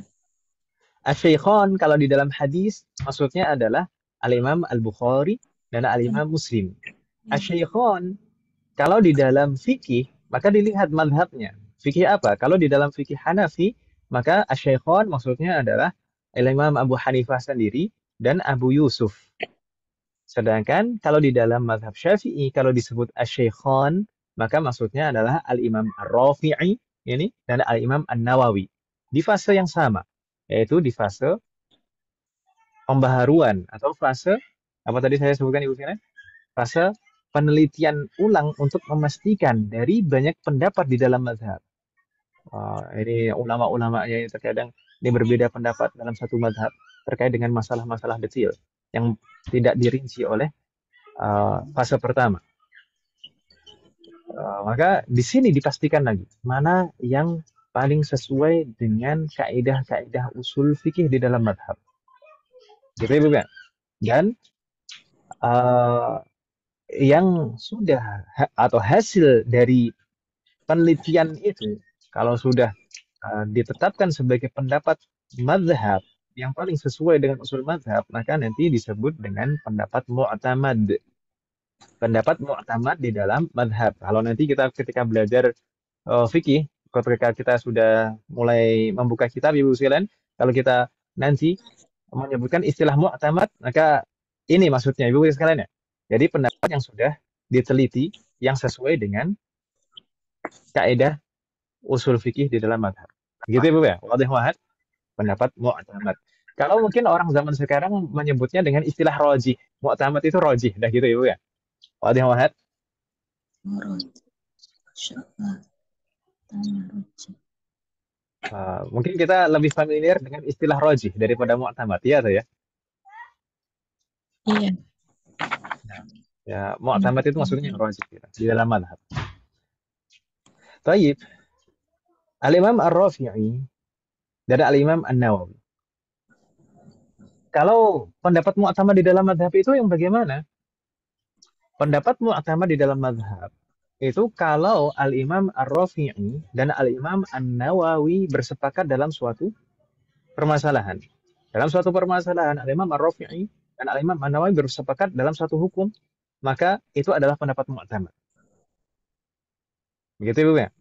S1: Asy-Syaikhan kalau di dalam hadis maksudnya adalah Al-Imam Al-Bukhari dan Al-Imam Muslim.
S2: Iya.
S1: Asy-Syaikhan kalau di dalam fikih maka dilihat mazhabnya. Fikih apa? Kalau di dalam fikih Hanafi maka Asy-Syaikhan maksudnya adalah Al-Imam Abu Hanifah sendiri dan Abu Yusuf. Sedangkan kalau di dalam mazhab Syafi'i kalau disebut Asy-Syaikhan maka maksudnya adalah Al-Imam Ar-Rafi'i ini dan Al-Imam An-Nawawi di fase yang sama, yaitu di fase pembaharuan atau fase apa tadi saya sebutkan Ibu Fira? Fase penelitian ulang untuk memastikan dari banyak pendapat di dalam mazhab. Ini ulama-ulama yang terkadang ini berbeda pendapat dalam satu mazhab terkait dengan masalah-masalah detail yang tidak dirinci oleh fase pertama. Maka di sini dipastikan lagi mana yang paling sesuai dengan kaidah-kaidah usul fikih di dalam mazhab. Gitu ya, Bu kan? Dan yang sudah atau hasil dari penelitian itu kalau sudah ditetapkan sebagai pendapat mazhab yang paling sesuai dengan usul mazhab maka nanti disebut dengan pendapat mu'tamad. Pendapat mu'tamad di dalam mazhab. Kalau nanti kita ketika belajar fikih, ketika kita sudah mulai membuka kitab Ibu sekalian, kalau kita nanti menyebutkan istilah mu'tamad, maka ini maksudnya Ibu sekalian ya. Jadi pendapat yang sudah diteliti yang sesuai dengan kaidah usul fikih di dalam madhab. Gitu Ibu ya, wadih wahad, pendapat mu'tamad. Kalau mungkin orang zaman sekarang menyebutnya dengan istilah rojih. Mu'tamad itu rojih, dah gitu Ibu ya. Wadih wahad. Mungkin kita lebih familiar dengan istilah rojih daripada mu'tamad, ya atau ya?
S2: Iya.
S1: Ya, mu'tamad itu maksudnya yang rojih di dalam madhab. Taib, Al-Imam Ar-Rafi'i dan Al-Imam An-Nawawi. Kalau pendapat mu'tamad di dalam madhab itu yang bagaimana? Pendapat mu'tamad di dalam madhab itu kalau Al-Imam Ar-Rafi'i dan Al-Imam An-Nawawi bersepakat dalam suatu permasalahan. Dalam suatu permasalahan, Al-Imam Ar-Rafi'i dan Al-Imam An-Nawawi bersepakat dalam suatu hukum, maka itu adalah pendapat mu'tamad. Begitu Ibu ya?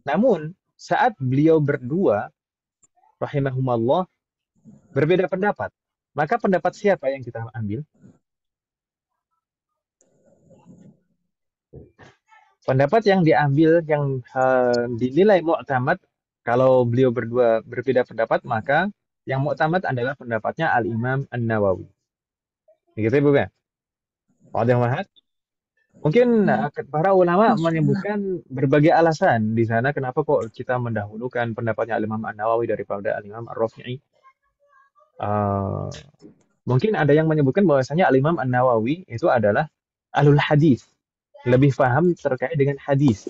S1: Namun, saat beliau berdua, rahimahumallah, berbeda pendapat, maka pendapat siapa yang kita ambil? Pendapat yang diambil, yang dinilai mu'tamad, kalau beliau berdua berbeda pendapat, maka yang mu'tamad adalah pendapatnya Al-Imam An-Nawawi. Begitu Ibu ya? Wadah Wahad? Mungkin para ulama menyebutkan berbagai alasan di sana kenapa kok kita mendahulukan pendapatnya Al-Imam An-Nawawi daripada Al-Imam Ar-Rafi'i. Mungkin ada yang menyebutkan bahwasanya Al-Imam An-Nawawi itu adalah ahlul hadis, lebih paham terkait dengan hadis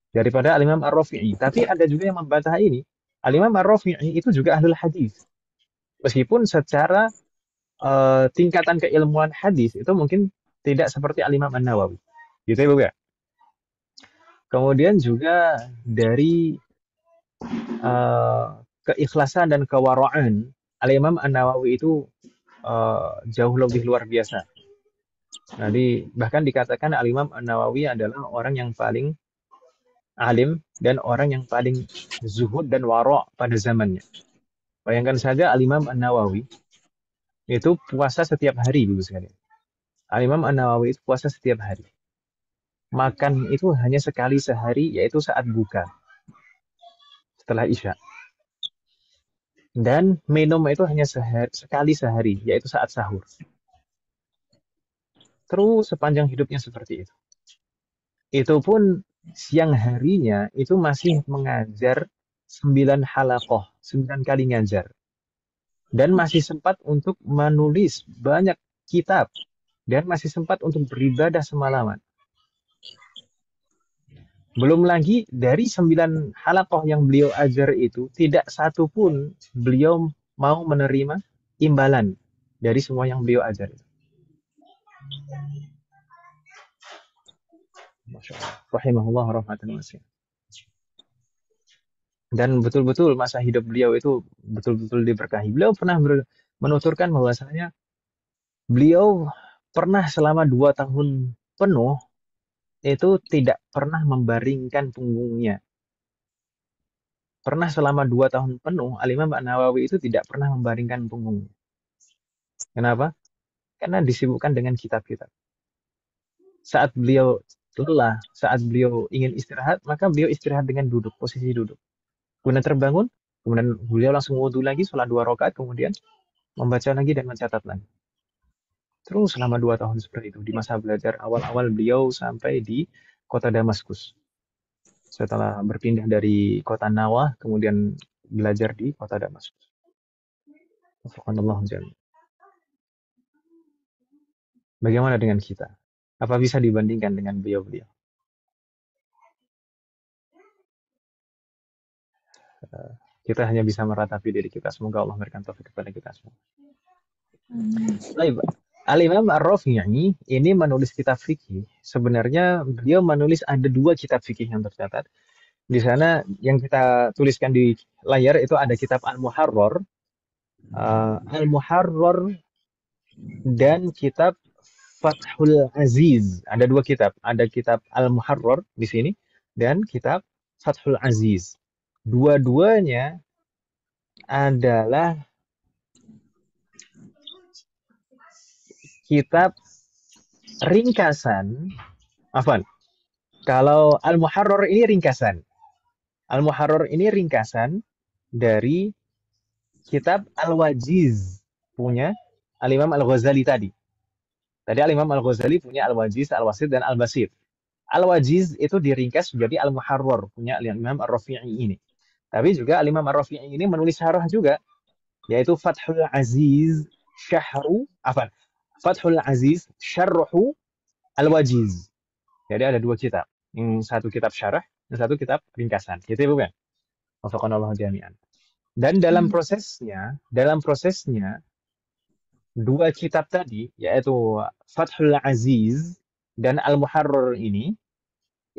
S1: daripada Al-Imam Ar-Rafi'i. Tapi ada juga yang membantah ini. Al-Imam Ar-Rafi'i itu juga ahlul hadis. Meskipun secara tingkatan keilmuan hadis itu mungkin tidak seperti Al-Imam An-Nawawi. Gitu ya, Bu ya? Kemudian juga dari keikhlasan dan kewara'an, Al-Imam An-Nawawi itu jauh lebih luar biasa. Jadi bahkan dikatakan Al-Imam An-Nawawi adalah orang yang paling alim dan orang yang paling zuhud dan wara' pada zamannya. Bayangkan saja Al-Imam An-Nawawi itu puasa setiap hari, Ibu sekalian. Al-Imam An-Nawawi itu puasa setiap hari. Makan itu hanya sekali sehari, yaitu saat buka, setelah Isya. Dan minum itu hanya sekali sehari, yaitu saat sahur. Terus sepanjang hidupnya seperti itu. Itu pun siang harinya itu masih mengajar 9 halaqah, 9 kali ngajar. Dan masih sempat untuk menulis banyak kitab. Dan masih sempat untuk beribadah semalaman. Belum lagi dari 9 halaqah yang beliau ajar itu, tidak satu pun beliau mau menerima imbalan dari semua yang beliau ajar itu. Masya Allah. Rahimahullah rahmatan wasi'ah. Dan betul-betul masa hidup beliau itu betul-betul diberkahi. Beliau pernah menuturkan bahwasanya beliau pernah selama 2 tahun penuh itu tidak pernah membaringkan punggungnya. Pernah selama 2 tahun penuh, Al-Imam An-Nawawi itu tidak pernah membaringkan punggungnya. Kenapa? Karena disibukkan dengan kitab-kitab. Saat beliau lelah, saat beliau ingin istirahat, maka beliau istirahat dengan duduk, posisi duduk. Kemudian terbangun, kemudian beliau langsung wudhu lagi, sholat 2 rakaat, kemudian membaca lagi dan mencatat lagi. Terus selama 2 tahun seperti itu, di masa belajar awal-awal beliau sampai di kota Damaskus. Setelah berpindah dari kota Nawah, kemudian belajar di kota Damaskus. Wafaqanallahu jami'an. Bagaimana dengan kita? Apa bisa dibandingkan dengan beliau-beliau? Kita hanya bisa meratapi diri kita. Semoga Allah memberikan taufik kepada kita semua. Baik, Al-Imam Ar-Rafi'i ini menulis kitab fikih. Sebenarnya beliau menulis ada 2 kitab fikih yang tercatat. Di sana yang kita tuliskan di layar itu ada kitab Al-Muharrar, Al-Muharrar dan kitab Fathul Aziz. Ada 2 kitab. Ada kitab Al-Muharrar di sini dan kitab Fathul Aziz. Dua-duanya adalah kitab ringkasan. Afwan. Kalau Al-Muharrar ini ringkasan. Al-Muharrar ini ringkasan dari kitab Al-Wajiz punya Al-Imam Al-Ghazali tadi. Tadi Al-Imam Al-Ghazali punya Al-Wajiz, Al-Wasit, dan Al-Basit. Al-Wajiz itu diringkas menjadi Al-Muharrar punya Al-Imam Ar-Rafi'i ini. Tapi juga Al-Imam Ar-Rafi'i ini menulis syarah juga, yaitu Fathul Aziz Fathul Aziz Syarhu Al-Wajiz. Jadi ada 2 kitab. Yang satu kitab syarah, yang satu kitab ringkasan. Gitu ya, bukan? Wafaqanallahu jami'an. Dan dalam prosesnya 2 kitab tadi, yaitu Fathul Aziz dan Al-Muharrar ini,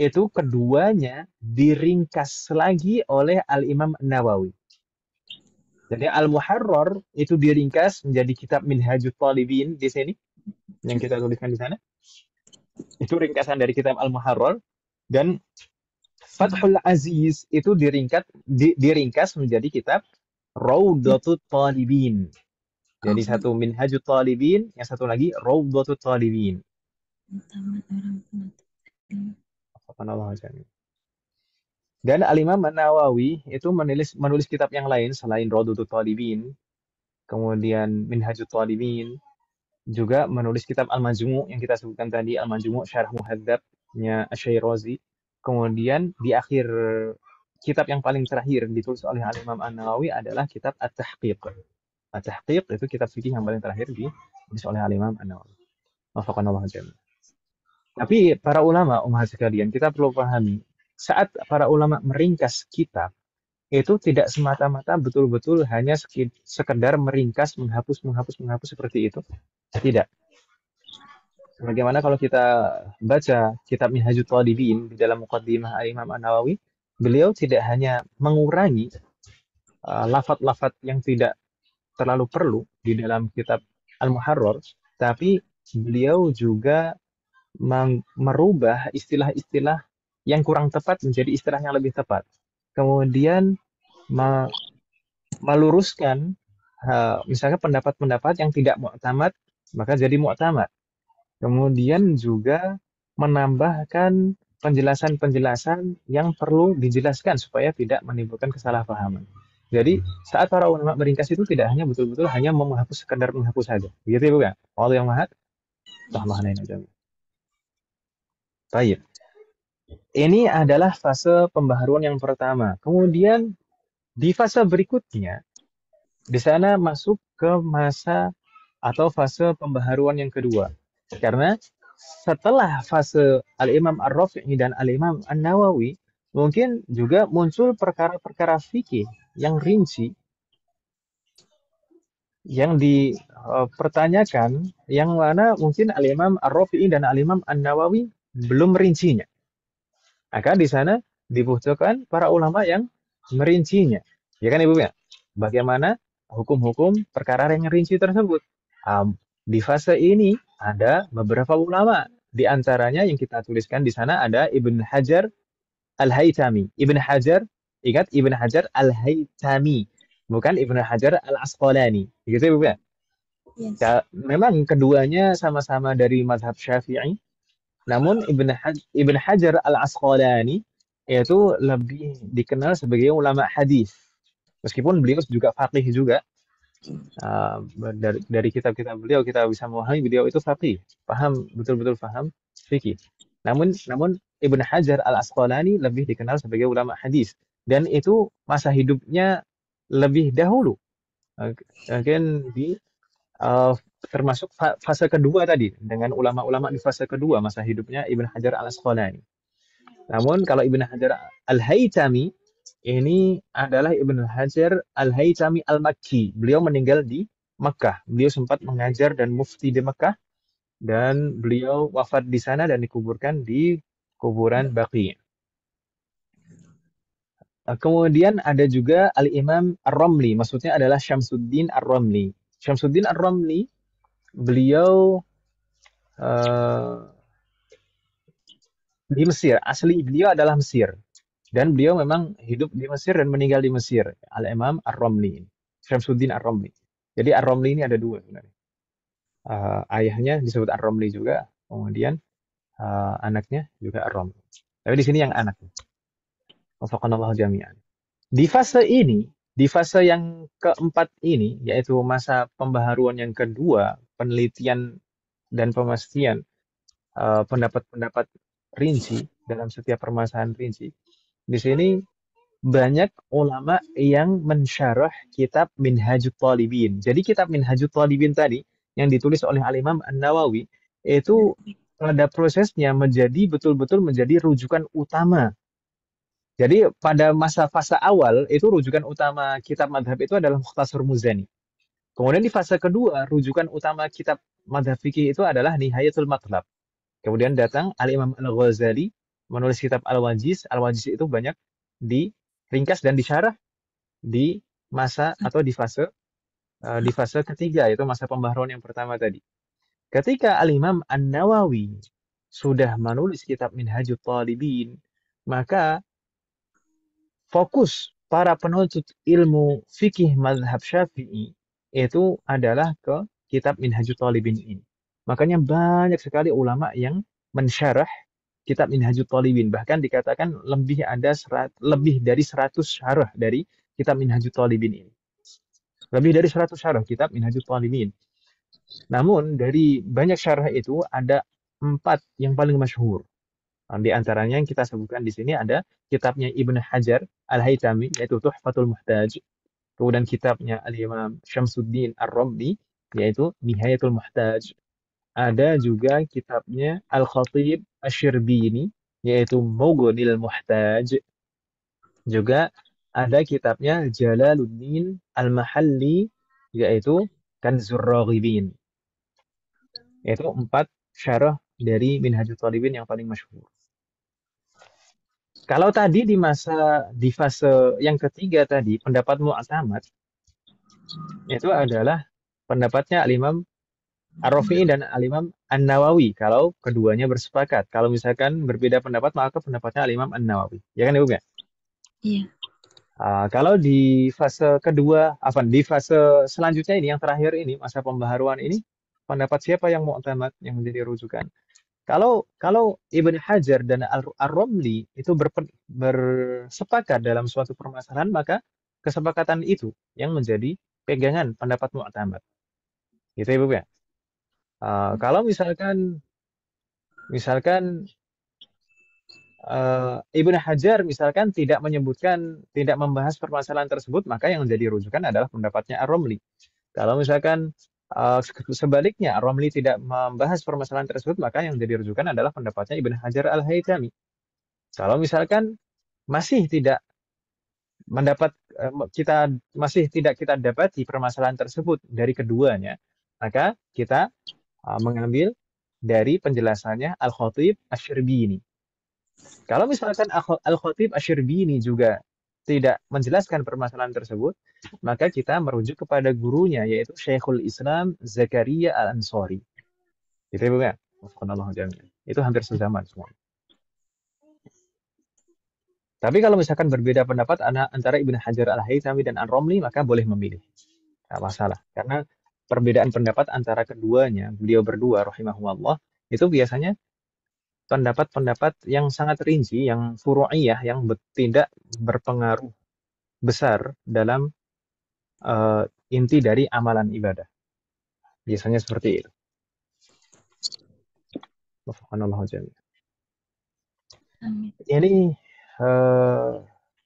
S1: itu keduanya diringkas lagi oleh Al-Imam Nawawi. Jadi Al-Muharrar itu diringkas menjadi kitab Minhajut Talibin di sini, yang kita tuliskan di sana. Itu ringkasan dari kitab Al-Muharrar. Dan Fathul Aziz itu diringkas menjadi kitab Rawdatut Talibin. Jadi satu Minhajut Talibin, yang satu lagi Rawdatut Talibin. Dan Al-Imam An-Nawawi itu menulis kitab yang lain selain Rawdatut Talibin, kemudian Minhajut Talibin, juga menulis kitab Al-Majmu' yang kita sebutkan tadi, Al-Majmu' Syarh Muhadzabnya Asy-Syairazi. Kemudian di akhir kitab yang paling terakhir ditulis oleh Al-Imam An-Nawawi adalah kitab At-Tahqiq. At-Tahqiq itu kitab fikih yang paling terakhir ditulis oleh Al-Imam An-Nawawi. Wafaqanallahu jami'an. Tapi para ulama, umat sekalian, kita perlu pahami, saat para ulama meringkas kitab, itu tidak semata-mata betul-betul hanya sekedar meringkas, menghapus seperti itu. Tidak. Bagaimana kalau kita baca kitab Minhajut Talibin di dalam Muqaddimah Al-Imam An-Nawawi, beliau tidak hanya mengurangi lafaz-lafaz yang tidak terlalu perlu di dalam kitab Al-Muharrar, tapi beliau juga merubah istilah-istilah yang kurang tepat menjadi istilah yang lebih tepat. Kemudian meluruskan misalnya pendapat-pendapat yang tidak mu'tamad, maka jadi mu'tamad. Kemudian juga menambahkan penjelasan-penjelasan yang perlu dijelaskan supaya tidak menimbulkan kesalahpahaman. Jadi saat para ulama meringkas itu tidak hanya betul-betul hanya menghapus, sekedar menghapus saja. Begitu ya, bukan? Allah yang maha rahmanin aja. Baik. Ini adalah fase pembaharuan yang pertama. Kemudian di fase berikutnya, di sana masuk ke masa atau fase pembaharuan yang kedua. Karena setelah fase Al-Imam Ar-Rafi'i dan Al-Imam An-Nawawi, mungkin juga muncul perkara-perkara fikih yang rinci, yang dipertanyakan, yang mana mungkin Al-Imam Ar-Rafi'i dan Al-Imam An-Nawawi belum rincinya. Maka di sana dibutuhkan para ulama yang merincinya. Ya kan Ibu ya? Bagaimana hukum-hukum perkara yang rinci tersebut. Di fase ini ada beberapa ulama. Di antaranya yang kita tuliskan di sana ada Ibn Hajar Al-Haytami. Ibn Hajar, ingat Ibn Hajar Al-Haytami. Bukan Ibn Hajar Al-Asqalani. Begitu Ibu ya?
S2: Yes.
S1: Memang keduanya sama-sama dari mazhab Syafi'i. Namun Ibn Hajar Al-Asqalani itu lebih dikenal sebagai ulama hadis. Meskipun beliau juga faqih juga. Dari kitab-kitab beliau kita bisa memahami beliau itu faqih, betul-betul paham fikih. Namun Ibn Hajar Al-Asqalani lebih dikenal sebagai ulama hadis dan itu masa hidupnya lebih dahulu. Mungkin di termasuk fase kedua tadi dengan ulama-ulama di fase kedua masa hidupnya Ibn Hajar Al-Asqalani. Namun kalau Ibn Hajar Al-Haytami ini adalah Ibn Hajar Al-Haytami Al-Makki. Beliau meninggal di Mekah. Beliau sempat mengajar dan mufti di Mekah dan beliau wafat di sana dan dikuburkan di kuburan Baqi. Kemudian ada juga Al-Imam Ar-Ramli, maksudnya adalah Syamsuddin Ar-Ramli. Syamsuddin Ar-Ramli, beliau di Mesir, asli beliau adalah Mesir. Dan beliau memang hidup di Mesir dan meninggal di Mesir. Al-Imam Ar-Ramli. Syamsuddin Ar-Ramli. Jadi Ar-Ramli ini ada dua sebenarnya. Ayahnya disebut Ar-Ramli juga. Kemudian anaknya juga Ar-Ramli. Tapi di sini yang anaknya. Wafaqanallahu jami'an. Di fase ini, di fase yang keempat ini, yaitu masa pembaharuan yang kedua, penelitian dan pemastian pendapat-pendapat rinci dalam setiap permasalahan rinci. Di sini banyak ulama yang mensyarah kitab Minhajut Talibin. Jadi kitab Minhajut Talibin tadi yang ditulis oleh Al-Imam An-Nawawi itu pada prosesnya menjadi betul-betul menjadi rujukan utama. Jadi pada masa fase awal itu rujukan utama kitab madhab itu adalah Mukhtasar Muzani. Kemudian di fase kedua rujukan utama kitab madhab fikih itu adalah Nihayatul Matlab. Kemudian datang Al-Imam Al-Ghazali menulis kitab Al-Wajiz. Al-Wajiz itu banyak diringkas dan disyarah di masa atau di fase ketiga, yaitu masa pembaharuan yang pertama tadi. Ketika Al-Imam An-Nawawi sudah menulis kitab Minhajut Talibin, maka fokus para penuntut ilmu fikih mazhab Syafi'i itu adalah ke kitab Minhajut Talibin ini. Makanya banyak sekali ulama yang mensyarah kitab Minhajut Talibin. Bahkan dikatakan lebih dari 100 syarah dari kitab Minhajut Talibin ini. Lebih dari 100 syarah kitab Minhajut Talibin. Namun dari banyak syarah itu ada 4 yang paling masyhur. Di antaranya yang kita sebutkan di sini ada kitabnya Ibn Hajar Al-Haytami yaitu Tuhfatul Muhtaj. Kemudian kitabnya Al-Imam Syamsuddin Ar-Ramli yaitu Nihayatul Muhtaj. Ada juga kitabnya Al-Khatib Asy-Syirbini yaitu Mughnil Muhtaj. Juga ada kitabnya Jalaluddin Al-Mahalli yaitu Kanzur Raghibin. Yaitu 4 syarah dari Minhajut Talibin yang paling masyhur. Kalau tadi di fase yang ketiga tadi pendapat mu'tamad itu adalah pendapatnya Al-Imam Ar-Rafi'i dan Al-Imam An-Nawawi kalau keduanya bersepakat. Kalau misalkan berbeda pendapat maka pendapatnya Al-Imam An-Nawawi. Ya kan Ibu ya?
S2: Iya.
S1: Kalau di fase kedua, di fase selanjutnya ini yang terakhir ini masa pembaharuan ini pendapat siapa yang mu'tamad yang menjadi rujukan? Kalau Ibn Hajar dan Ar-Ramli itu bersepakat dalam suatu permasalahan, maka kesepakatan itu yang menjadi pegangan pendapat mu'tamad. Gitu Ibu ya. Kalau misalkan Ibn Hajar misalkan tidak membahas permasalahan tersebut, maka yang menjadi rujukan adalah pendapatnya Ar-Ramli. Kalau misalkan sebaliknya Ar-Ramli tidak membahas permasalahan tersebut, maka yang jadi rujukan adalah pendapatnya Ibn Hajar Al-Haytami. Kalau misalkan masih tidak kita dapati permasalahan tersebut dari keduanya, maka kita mengambil dari penjelasannya Al-Khatib Asy-Syirbini. Kalau misalkan Al-Khatib Asy-Syirbini juga tidak menjelaskan permasalahan tersebut, maka kita merujuk kepada gurunya, yaitu Syekhul Islam Zakaria Al-Ansari. Gitu ya, Bu ya? Wafaqanallahu jami'an. Itu hampir sezaman semua. Tapi kalau misalkan berbeda pendapat antara Ibn Hajar Al-Haythami dan Ar-Romli, maka boleh memilih. Nggak masalah. Karena perbedaan pendapat antara keduanya, beliau berdua, rahimahullah, itu biasanya pendapat-pendapat yang sangat rinci, yang furu'iyah, yang tidak berpengaruh besar dalam inti dari amalan ibadah. Biasanya seperti itu. Wafaqanallahu jami'an.
S2: Amin.
S1: Ini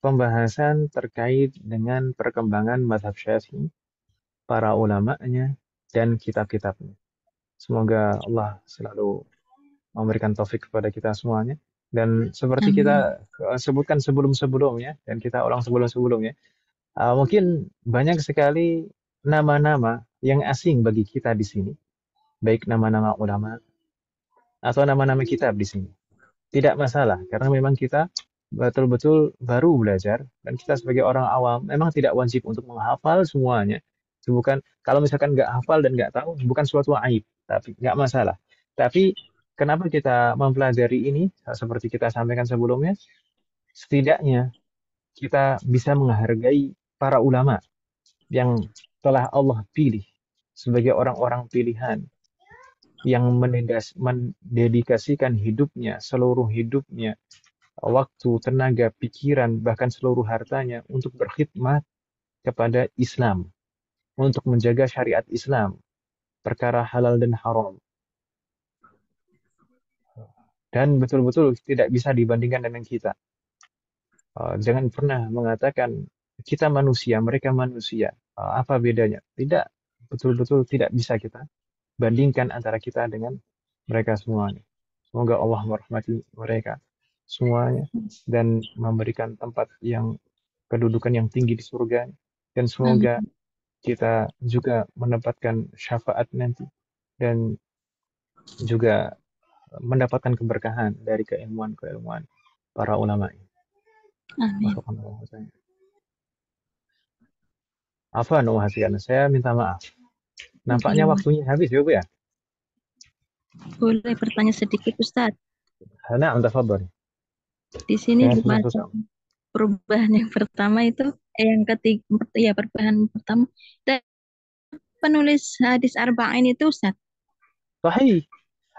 S1: pembahasan terkait dengan perkembangan mazhab Syafi'i, para ulama'nya, dan kitab-kitabnya. Semoga Allah selalu memberikan taufik kepada kita semuanya. Dan seperti
S2: Amin.
S1: kita sebutkan sebelum-sebelumnya, dan kita ulang sebelum-sebelumnya, mungkin banyak sekali nama-nama yang asing bagi kita di sini, baik nama-nama ulama atau nama-nama kitab di sini. Tidak masalah, karena memang kita betul-betul baru belajar, dan kita sebagai orang awam memang tidak wajib untuk menghafal semuanya. Itu bukan, kalau misalkan nggak hafal dan nggak tahu, bukan suatu aib, tapi nggak masalah. Tapi kenapa kita mempelajari ini, seperti kita sampaikan sebelumnya, setidaknya kita bisa menghargai para ulama yang telah Allah pilih sebagai orang-orang pilihan, yang mendedikasikan hidupnya, seluruh hidupnya, waktu, tenaga, pikiran, bahkan seluruh hartanya untuk berkhidmat kepada Islam, untuk menjaga syariat Islam, perkara halal dan haram. Dan betul-betul tidak bisa dibandingkan dengan kita. Jangan pernah mengatakan kita manusia, mereka manusia. Apa bedanya? Tidak, betul-betul tidak bisa kita bandingkan antara kita dengan mereka semuanya. Semoga Allah merahmati mereka semuanya dan memberikan tempat yang kedudukan yang tinggi di surga, dan semoga
S2: Amin.
S1: kita juga mendapatkan syafaat nanti dan juga mendapatkan keberkahan dari keilmuan-keilmuan para ulama.
S2: Amin.
S1: Afwan wahasiana, saya minta maaf. Nampaknya
S2: Iya.
S1: waktunya habis ya, Bu ya?
S2: Boleh bertanya sedikit, Ustadz?
S1: Na'am, tafadhal.
S2: Di sini
S1: Dengan
S2: di
S1: senang susah.
S2: perubahan yang pertama itu, yang ketiga, ya perubahan pertama, dan penulis hadis arba'in itu, Ustadz.
S1: Sahih.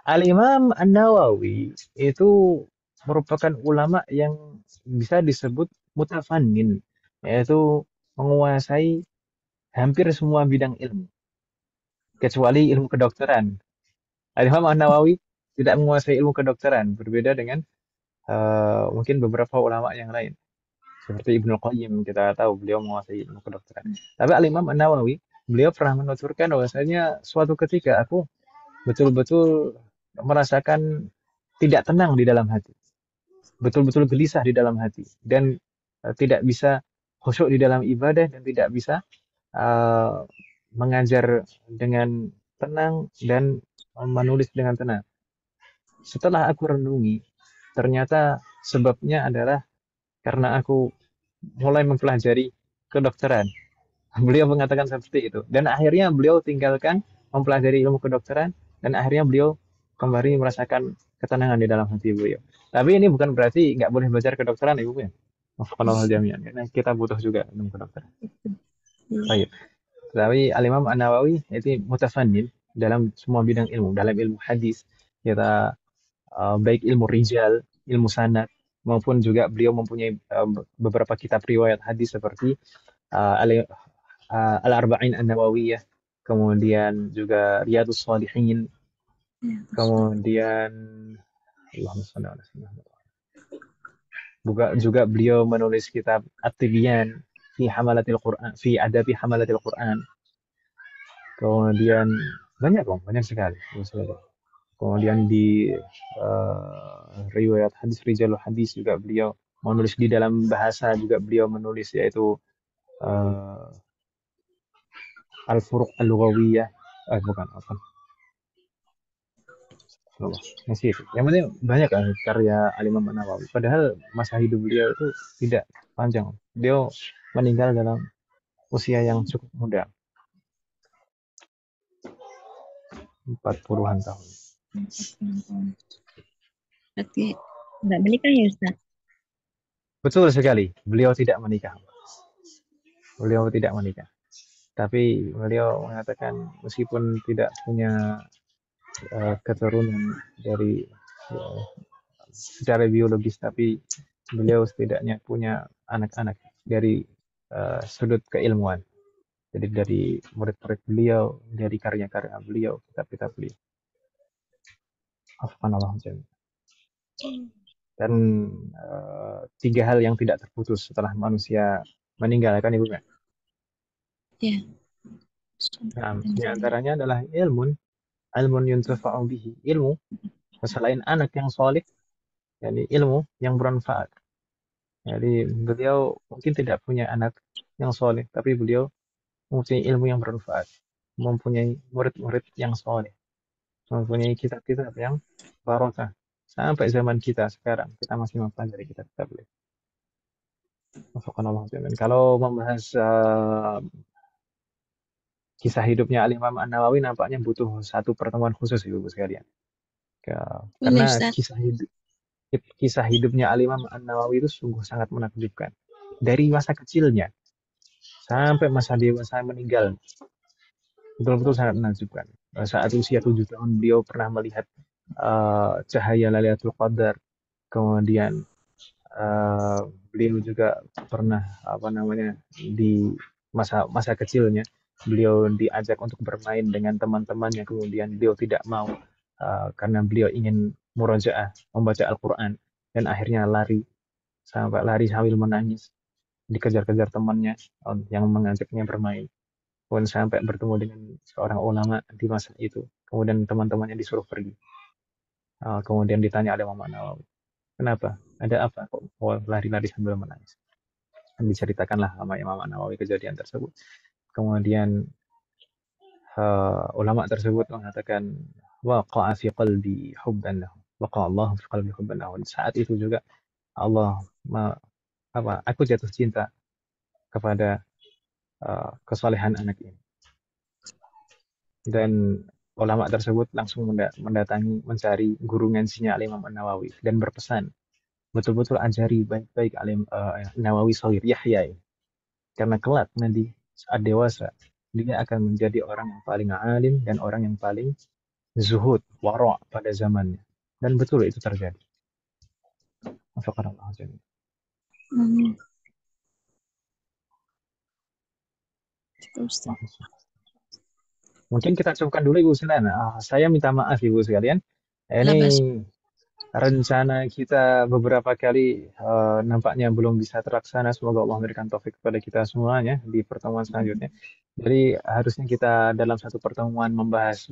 S1: Al-Imam An-Nawawi itu merupakan ulama yang bisa disebut mutafannin, yaitu menguasai hampir semua bidang ilmu, kecuali ilmu kedokteran. Al-Imam An-Nawawi tidak menguasai ilmu kedokteran, berbeda dengan mungkin beberapa ulama yang lain. Seperti Ibnu Qayyim, kita tahu beliau menguasai ilmu kedokteran. Tapi Al-Imam An-Nawawi, beliau pernah menuturkan bahwasanya suatu ketika aku betul-betul merasakan tidak tenang di dalam hati, betul-betul gelisah di dalam hati, dan tidak bisa khusyuk di dalam ibadah, dan tidak bisa uh, mengajar dengan tenang dan menulis dengan tenang. Setelah aku renungi, ternyata sebabnya adalah karena aku mulai mempelajari kedokteran. Beliau mengatakan seperti itu. Dan akhirnya beliau tinggalkan mempelajari ilmu kedokteran, dan akhirnya beliau kembali merasakan ketenangan di dalam hati beliau. Tapi ini bukan berarti nggak boleh belajar kedokteran, Ibu ya. Wafaqanallahu jami'an. Karena kita butuh juga ilmu kedokteran. Baik. Tapi Al-Imam An-Nawawi itu mutafannin dalam semua bidang ilmu, dalam ilmu hadis, kita baik ilmu rijal, ilmu sanad, maupun juga beliau mempunyai beberapa kitab riwayat hadis seperti uh, Al-Arba'in An-Nawawiyah, kemudian juga Riyadhus Shalihin,
S2: Ya,
S1: kemudian Allahumma shalli ala sayyidina Muhammad. Juga beliau menulis kitab At-Tibyan fi Hamalatil Quran, fi Adabi Hamalatil Quran. Kemudian banyak sekali. Kemudian di riwayat hadis, Rijalul Hadis, juga beliau menulis. Di dalam bahasa juga beliau menulis, yaitu uh, Al-Furuq Al-Lughawiyah. Bukan apa. Allah. Masih itu. Yang penting banyak kan karya Al-Imam An-Nawawi. Padahal masa hidup beliau itu tidak panjang. Beliau meninggal dalam usia yang cukup muda, 40-an tahun.
S2: Berarti nggak menikah ya Ustaz?
S1: Betul sekali, beliau tidak menikah. Beliau tidak menikah. Tapi beliau mengatakan meskipun tidak punya keturunan dari uh, secara biologis, tapi beliau setidaknya punya anak-anak dari sudut keilmuan. Jadi dari murid-murid beliau, dari karya-karya beliau, kitab-kitab beliau. Subhanallah. Dan tiga hal yang tidak terputus setelah manusia meninggal, kan Ibu?
S2: Ya.
S1: Nah, di antaranya adalah ilmun yuntafa'u bihi, ilmu selain anak yang soleh, yani ilmu yang bermanfaat. Jadi beliau mungkin tidak punya anak yang soleh, tapi beliau mempunyai ilmu yang bermanfaat, mempunyai murid-murid yang soleh, mempunyai kitab-kitab yang barokah. Sampai zaman kita sekarang, kita masih mempelajari kitab-kitab beliau. Kalau membahas kisah hidupnya Al-Imam An-Nawawi nampaknya butuh satu pertemuan khusus Ibu sekalian.
S2: Boleh
S1: Karena
S2: Ustaz.
S1: kisah hidupnya Al-Imam An-Nawawi itu sungguh sangat menakjubkan. Dari masa kecilnya sampai masa dewasa meninggal, betul-betul sangat menakjubkan. Saat usia 7 tahun beliau pernah melihat cahaya Lailatul Qadar. Kemudian beliau juga pernah di masa kecilnya beliau diajak untuk bermain dengan teman-temannya, kemudian beliau tidak mau karena beliau ingin murojaah membaca Al-Quran, dan akhirnya lari sambil menangis, dikejar-kejar temannya yang mengajaknya bermain, pun sampai bertemu dengan seorang ulama di masa itu. Kemudian teman-temannya disuruh pergi. Kemudian ditanya oleh Imam Nawawi, kenapa? Ada apa kok lari-lari sambil menangis? Dan diceritakanlah sama Imam Nawawi kejadian tersebut. Kemudian ulama tersebut mengatakan, waqa'a fi qalbi hubban lahu. Waqa'a Allah fi qalbi hubban lahu. Saat itu juga Allah aku jatuh cinta kepada kesolehan anak ini. Dan ulama tersebut langsung mendatangi, mencari guru ngajinya Imam Nawawi dan berpesan, betul-betul ajari baik-baik Nawawi Shaghir Yahya ini. Karena kelak nanti saat dewasa dia akan menjadi orang yang paling alim dan orang yang paling zuhud, wara' pada zamannya. Dan betul itu terjadi. Wafaqanallahu jami'an.
S2: Ustaz.
S1: Mungkin kita cukupkan dulu Ibu sekalian. Saya minta maaf Ibu sekalian. Ini rencana kita beberapa kali nampaknya belum bisa terlaksana. Semoga Allah memberikan taufik kepada kita semuanya di pertemuan selanjutnya. Jadi harusnya kita dalam satu pertemuan membahas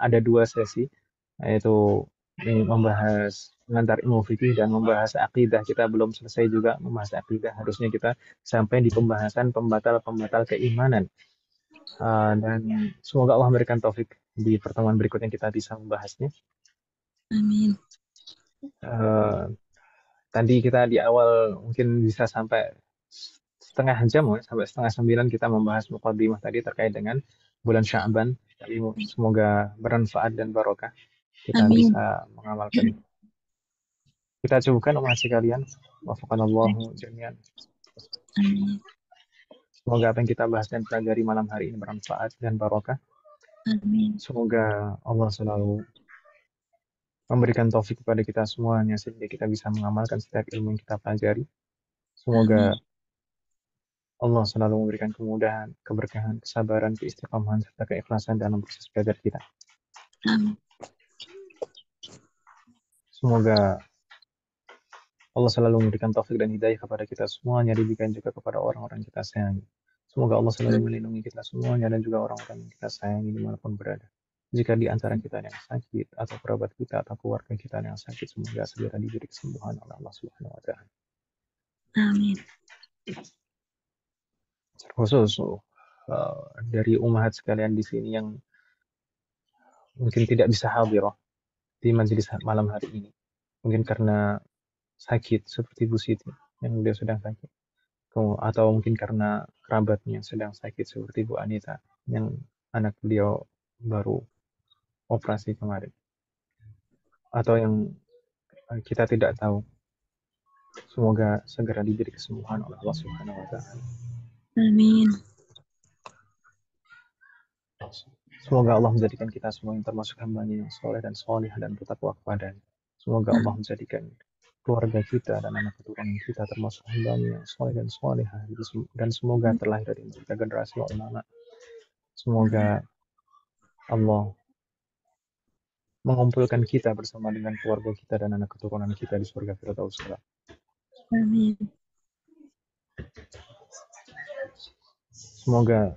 S1: ada dua sesi, yaitu membahas mengantar ilmu fikih dan membahas akidah. Kita belum selesai juga membahas akidah. Harusnya kita sampai di pembahasan pembatal keimanan. Dan semoga Allah memberikan taufik di pertemuan berikutnya kita bisa membahasnya.
S2: Amin.
S1: Tadi kita di awal mungkin bisa sampai setengah jam, sampai setengah 9 kita membahas muqaddimah tadi terkait dengan bulan Sya'ban. Semoga bermanfaat dan barokah. Kita
S2: Amin.
S1: bisa mengamalkan. Kita cukupkan umat sekalian. Wafaqanallahu jami'an.
S2: Amin.
S1: Semoga apa yang kita bahas dan pelajari malam hari ini bermanfaat dan barokah.
S2: Amin.
S1: Semoga Allah selalu memberikan taufik kepada kita semuanya sehingga kita bisa mengamalkan setiap ilmu yang kita pelajari. Semoga Allah selalu memberikan kemudahan, keberkahan, kesabaran, keistiqomahan, serta keikhlasan dalam proses belajar kita.
S2: Amin.
S1: Semoga Allah selalu memberikan taufik dan hidayah kepada kita semuanya, diberikan juga kepada orang-orang yang kita sayangi. Semoga Allah selalu melindungi kita semuanya dan juga orang-orang yang kita sayangi dimanapun berada. Jika di antara kita yang sakit, atau kerabat kita, atau keluarga kita yang sakit, semoga segera diberi kesembuhan oleh Allah Subhanahu wa Ta'ala.
S2: Amin.
S1: Khusus dari umahat sekalian di sini yang mungkin tidak bisa hadirah, di majelis malam hari ini. Mungkin karena sakit seperti Bu Siti yang dia sedang sakit. Atau mungkin karena kerabatnya sedang sakit seperti Bu Anita yang anak beliau baru operasi kemarin. Atau yang kita tidak tahu. Semoga segera diberi kesembuhan oleh Allah Subhanahu wa taala.
S2: Amin.
S1: Semoga Allah menjadikan kita semua yang termasuk hamba-Nya yang soleh dan soleh dan bertakwa kepadanya. Semoga Allah menjadikan keluarga kita dan anak keturunan kita termasuk hamba-Nya yang soleh dan solehah, dan semoga terlahir dari mereka generasi ulama. Semoga Allah mengumpulkan kita bersama dengan keluarga kita dan anak keturunan kita di surga Firdaus.
S2: Amin.
S1: Semoga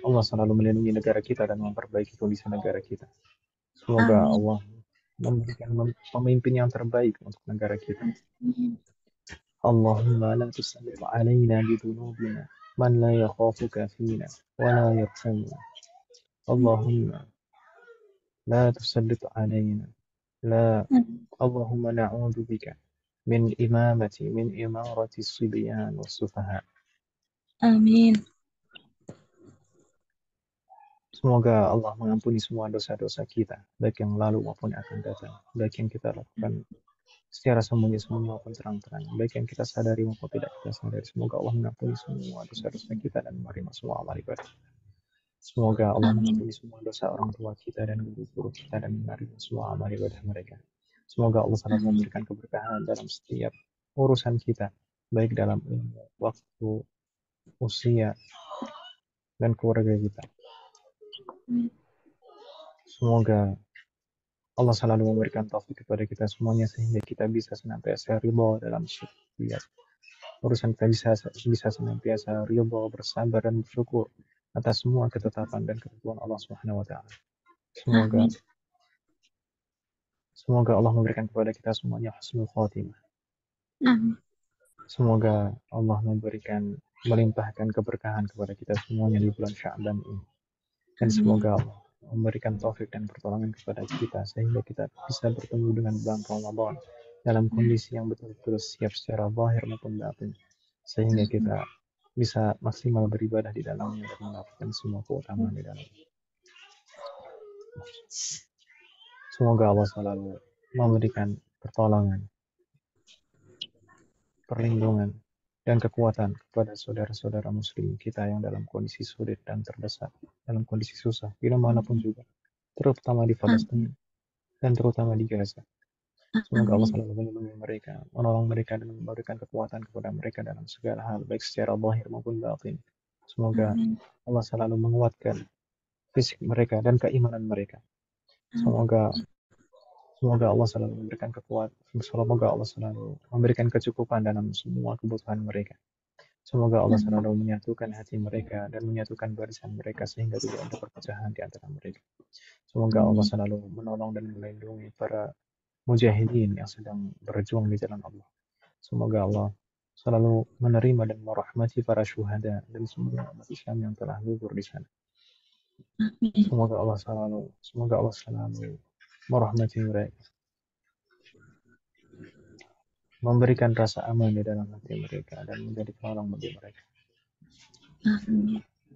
S1: Allah selalu melindungi negara kita dan memperbaiki kondisi negara kita. Semoga
S2: Amin.
S1: Allah memberikan pemimpin yang terbaik untuk negara kita. Allahumma la tusallit alaina bidunubina man la yakhafuka fina wa la yarhamuna. Allahumma la tusallit alaina la Allahumma na'udzu bika min imarati as-sibyan was-sufaha.
S2: Amin.
S1: Semoga Allah mengampuni semua dosa-dosa kita, baik yang lalu maupun yang akan datang, baik yang kita lakukan secara sembunyi-sembunyi maupun terang-terang, baik yang kita sadari maupun tidak kita sadari. Semoga Allah mengampuni semua dosa-dosa kita dan menerima semua amal ibadah. Semoga Allah mengampuni semua dosa orang tua kita dan guru-guru kita dan menerima semua amal ibadah mereka. Semoga Allah selalu memberikan keberkahan dalam setiap urusan kita, baik dalam ilmu, waktu, usia, dan keluarga kita. Semoga Allah selalu memberikan taufik kepada kita semuanya sehingga kita bisa senantiasa ridha dalam setiap urusan kita, bisa senantiasa ridha, bersabar dan bersyukur atas semua ketetapan dan ketentuan Allah Subhanahu wa taala. Semoga Allah memberikan kepada kita semuanya husnul khatimah. Semoga Allah melimpahkan keberkahan kepada kita semuanya di bulan Sya'ban ini. Dan semoga Allah memberikan taufik dan pertolongan kepada kita sehingga kita bisa bertemu dengan bulan Ramadan dalam kondisi yang betul-betul siap secara zahir maupun batin, sehingga kita bisa maksimal beribadah di dalamnya dan mendapatkan semua keutamaan di dalamnya. Semoga Allah selalu memberikan pertolongan, perlindungan, dan kekuatan kepada saudara-saudara muslim kita yang dalam kondisi sulit dan terdesak, dalam kondisi susah, di manapun juga, terutama di Palestina dan terutama di Gaza. Semoga Allah selalu melindungi mereka, menolong mereka dan memberikan kekuatan kepada mereka dalam segala hal, baik secara zahir maupun batin. Semoga Allah selalu menguatkan fisik mereka dan keimanan mereka. Semoga Allah selalu memberikan kekuatan, semoga Allah selalu memberikan kecukupan dalam semua kebutuhan mereka. Semoga Allah selalu menyatukan hati mereka dan menyatukan barisan mereka sehingga tidak ada perpecahan di antara mereka. Semoga Allah selalu menolong dan melindungi para mujahidin yang sedang berjuang di jalan Allah. Semoga Allah selalu menerima dan merahmati para syuhada dan semua umat Islam yang telah gugur di sana. Semoga Allah selalu merahmati mereka, memberikan rasa aman di dalam hati mereka dan menjadi penolong bagi mereka.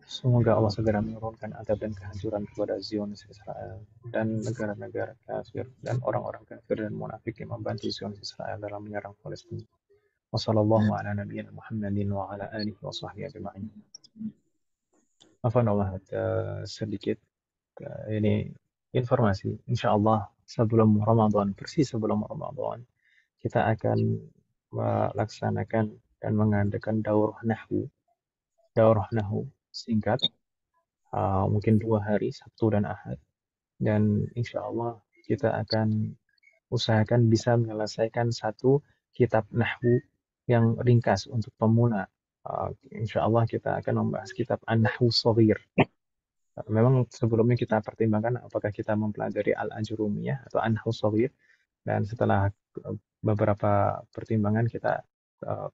S1: Semoga Allah segera menurunkan azab dan kehancuran kepada Zionis Israel dan negara-negara kafir dan orang-orang kafir dan munafik yang membantu Zionis Israel dalam menyerang Palestina. Wassallallahu ala nabiyyina Muhammadin wa ala alihi wa sahbihi ajma'in. Allah sedikit ini informasi. Insyaallah sebelum Ramadan, persis sebelum Ramadan, kita akan melaksanakan dan mengadakan daurah nahwu singkat, mungkin 2 hari, Sabtu dan Ahad, dan insyaallah kita akan usahakan bisa menyelesaikan 1 kitab nahwu yang ringkas untuk pemula. Insyaallah kita akan membahas kitab An-Nahwu Shaghir. Memang sebelumnya kita pertimbangkan apakah kita mempelajari Al-Ajrumiyah atau An-Nahwu Shaghir, dan setelah beberapa pertimbangan kita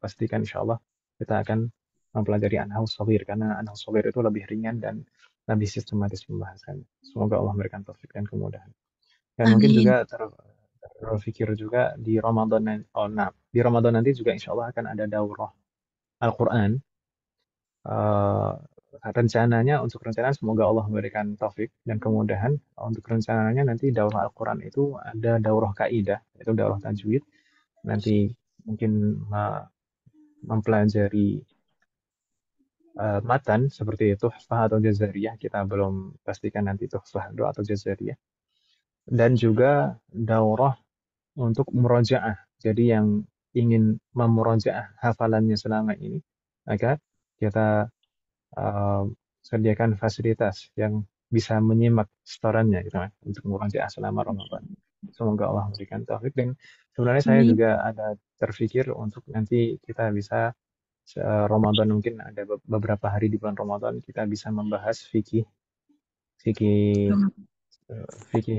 S1: pastikan insyaallah kita akan mempelajari An-Nahwu Shaghir karena An-Nahwu Shaghir itu lebih ringan dan lebih sistematis pembahasannya. Semoga Allah memberikan taufik dan kemudahan. Dan mungkin juga berpikir juga di Ramadan nanti. Di Ramadan nanti juga insya Allah akan ada daurah Al-Quran. Rencananya untuk rencananya semoga Allah memberikan taufik dan kemudahan. Untuk rencananya nanti daurah Al-Quran itu ada daurah kaidah, yaitu daurah tajwid. Nanti mungkin mempelajari matan seperti tuhfah atau jazariyah, kita belum pastikan nanti tuhfah atau jazariyah. Dan juga daurah untuk murojaah. Jadi yang ingin memurojaah hafalannya selama ini, maka kita sediakan fasilitas yang bisa menyimak setorannya gitu kan, untuk murojaah selama Ramadan. Semoga Allah memberikan taufik. Dan sebenarnya saya juga ada terpikir untuk nanti kita bisa Ramadan, mungkin ada beberapa hari di bulan Ramadan kita bisa membahas fikih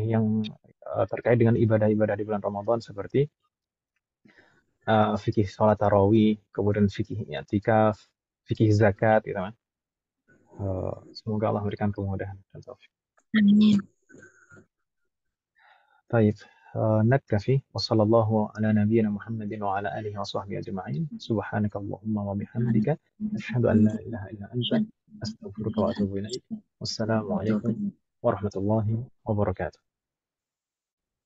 S1: yang terkait dengan ibadah-ibadah di bulan Ramadan, seperti fikih sholat tarawih, kemudian fikih i'tikaf, fikih zakat gitu kan. Semoga Allah memberikan kemudahan dan taufik.
S2: Amin.
S1: طيب نكتفي وصلى الله على نبينا محمد وعلى آله وصحبه أجمعين. سبحانك اللهم وبحمدك أشهد أن لا إله إلا أنت أستغفرك وأتوب إليك. والسلام عليكم ورحمة الله وبركاته.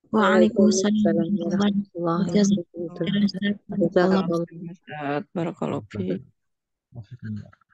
S2: Waalaikumsalam
S4: warahmatullahi
S2: wabarakatuh.
S4: wabarakatuh.
S3: Barakallahu fiik.
S1: وفيكم.